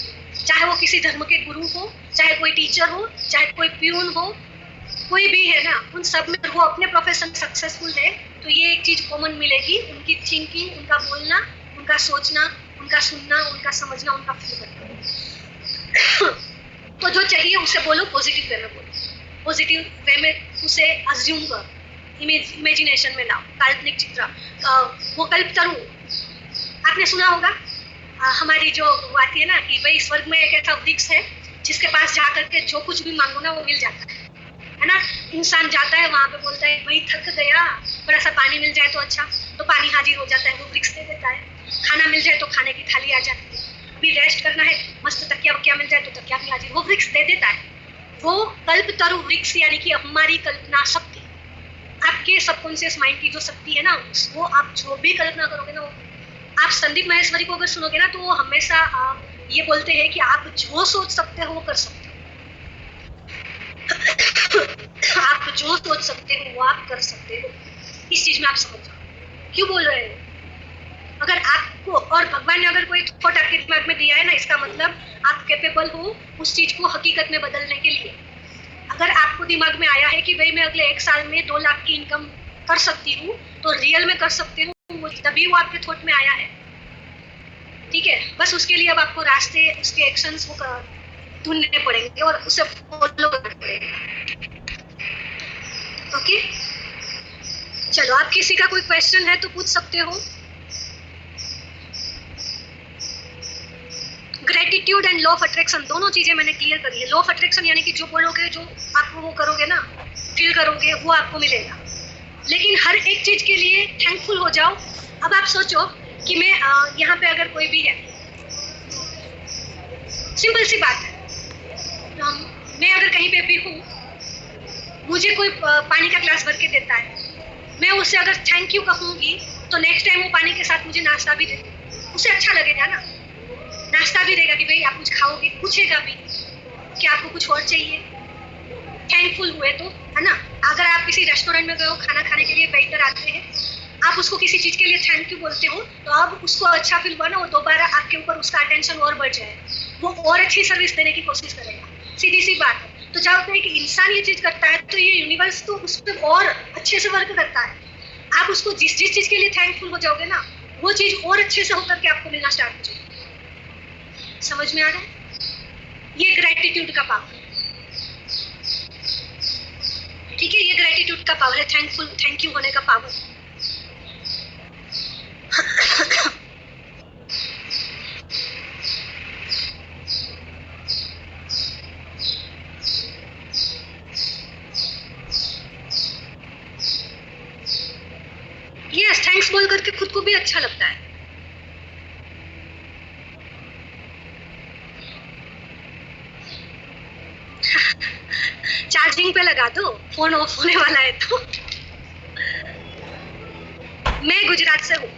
चाहे वो किसी धर्म के गुरु हो, चाहे कोई टीचर हो, चाहे कोई प्यून हो, कोई भी है ना, उन सब में वो अपने प्रोफेशन सक्सेसफुल है, तो ये एक चीज कॉमन मिलेगी, उनकी थिंकिंग, उनका बोलना, उनका सोचना, उनका सुनना, उनका समझना, उनका फील करना। तो जो चाहिए उसे बोलो, पॉजिटिव वे में बोलो, पॉजिटिव वे में उसे अज्यूम करो, इमेजिनेशन में लाओ, काल्पनिक चित्र। वो कल्पतरु आपने सुना होगा, हमारी जो आती है ना कि भाई स्वर्ग में एक ऐसा वृक्ष है जिसके पास जाकर के जो कुछ भी मांगो ना वो मिल जाता है ना। इंसान जाता है वहां पे, बोलता है भाई थक गया, थोड़ा सा पानी मिल जाए तो अच्छा, तो पानी हाजिर हो जाता है, वो वृक्ष दे देता है। खाना मिल जाए तो खाने की थाली आ जाती है, अभी रेस्ट करना है, मस्त तकिया मिल जाए तो तकिया भी हाजिर, वो वृक्ष दे देता है। वो कल्पतरु वृक्ष यानी कि हमारी कल्पना शक्ति, आपके सबकॉन्शियस माइंड की जो शक्ति है ना, वो आप जो भी कल्पना करोगे ना, आप संदीप महेश्वरी को अगर सुनोगे ना, तो वो हमेशा ये बोलते हैं कि आप जो सोच सकते हो वो कर सकते हो। आप जो सोच सकते हो वो आप कर सकते हो, इस चीज में आप समझ जाओ क्यों बोल रहे हो। अगर आपको, और भगवान ने अगर कोई थॉट आपके दिमाग में दिया है ना, इसका मतलब आप कैपेबल हो उस चीज को हकीकत में बदलने के लिए। अगर आपको दिमाग में आया है कि भाई मैं अगले 1 साल में 2 लाख की इनकम कर सकती हूँ, तो रियल में कर सकते हो, तभी वो आपके थॉट में आया है। ठीक है, बस उसके लिए अब आपको रास्ते, उसके एक्शंस वो ढूंढने पड़ेंगे और उसे फॉलो करना पड़ेगा। ओके, चलो, आप किसी का कोई क्वेश्चन है तो पूछ सकते हो। Gratitude and law of attraction, दोनों चीजें मैंने क्लियर करी है। लॉ ऑफ अट्रैक्शन यानी कि जो बोलोगे, जो आपको वो करोगे ना, फील करोगे, वो आपको मिलेगा। लेकिन हर एक चीज के लिए थैंकफुल हो जाओ। अब आप सोचो कि मैं यहाँ पे अगर कोई भी है, सिंपल सी बात है, मैं अगर कहीं पे भी हूँ, मुझे कोई पानी का ग्लास भर के देता है, मैं उससे अगर थैंक यू कहूँगी तो नेक्स्ट टाइम वो पानी के साथ मुझे नाश्ता भी दे, उसे अच्छा लगेगा ना, नाश्ता भी देगा कि भाई आप कुछ खाओगे, पूछेगा भी कि आपको कुछ और चाहिए, थैंकफुल हुए तो, है ना। अगर आप किसी रेस्टोरेंट में गए हो, खाना खाने के लिए वेटर आते हैं, आप उसको किसी चीज के लिए थैंक यू बोलते हो, तो अब उसको अच्छा फील हुआ ना, वो दोबारा आपके ऊपर उसका अटेंशन और बढ़ जाए, वो और अच्छी सर्विस देने की कोशिश करेगा। सीधी सी बात है। तो जब एक इंसान ये चीज करता है तो ये यूनिवर्स तो उस पर और अच्छे से वर्क करता है। आप उसको जिस जिस चीज के लिए थैंकफुल हो जाओगे ना, वो चीज और अच्छे से होकर के आपको मिलना स्टार्ट हो जाएगी। समझ में आ रहा है? ये ग्रेटिट्यूड का पावर, ठीक है, ये ग्रेटिट्यूड का पावर है, थैंक यू होने का पावर। यस, थैंक्स बोल करके खुद को भी अच्छा लगता है। चार्जिंग पे लगा दो, फोन ऑफ होने वाला है तो। मैं गुजरात से हूँ।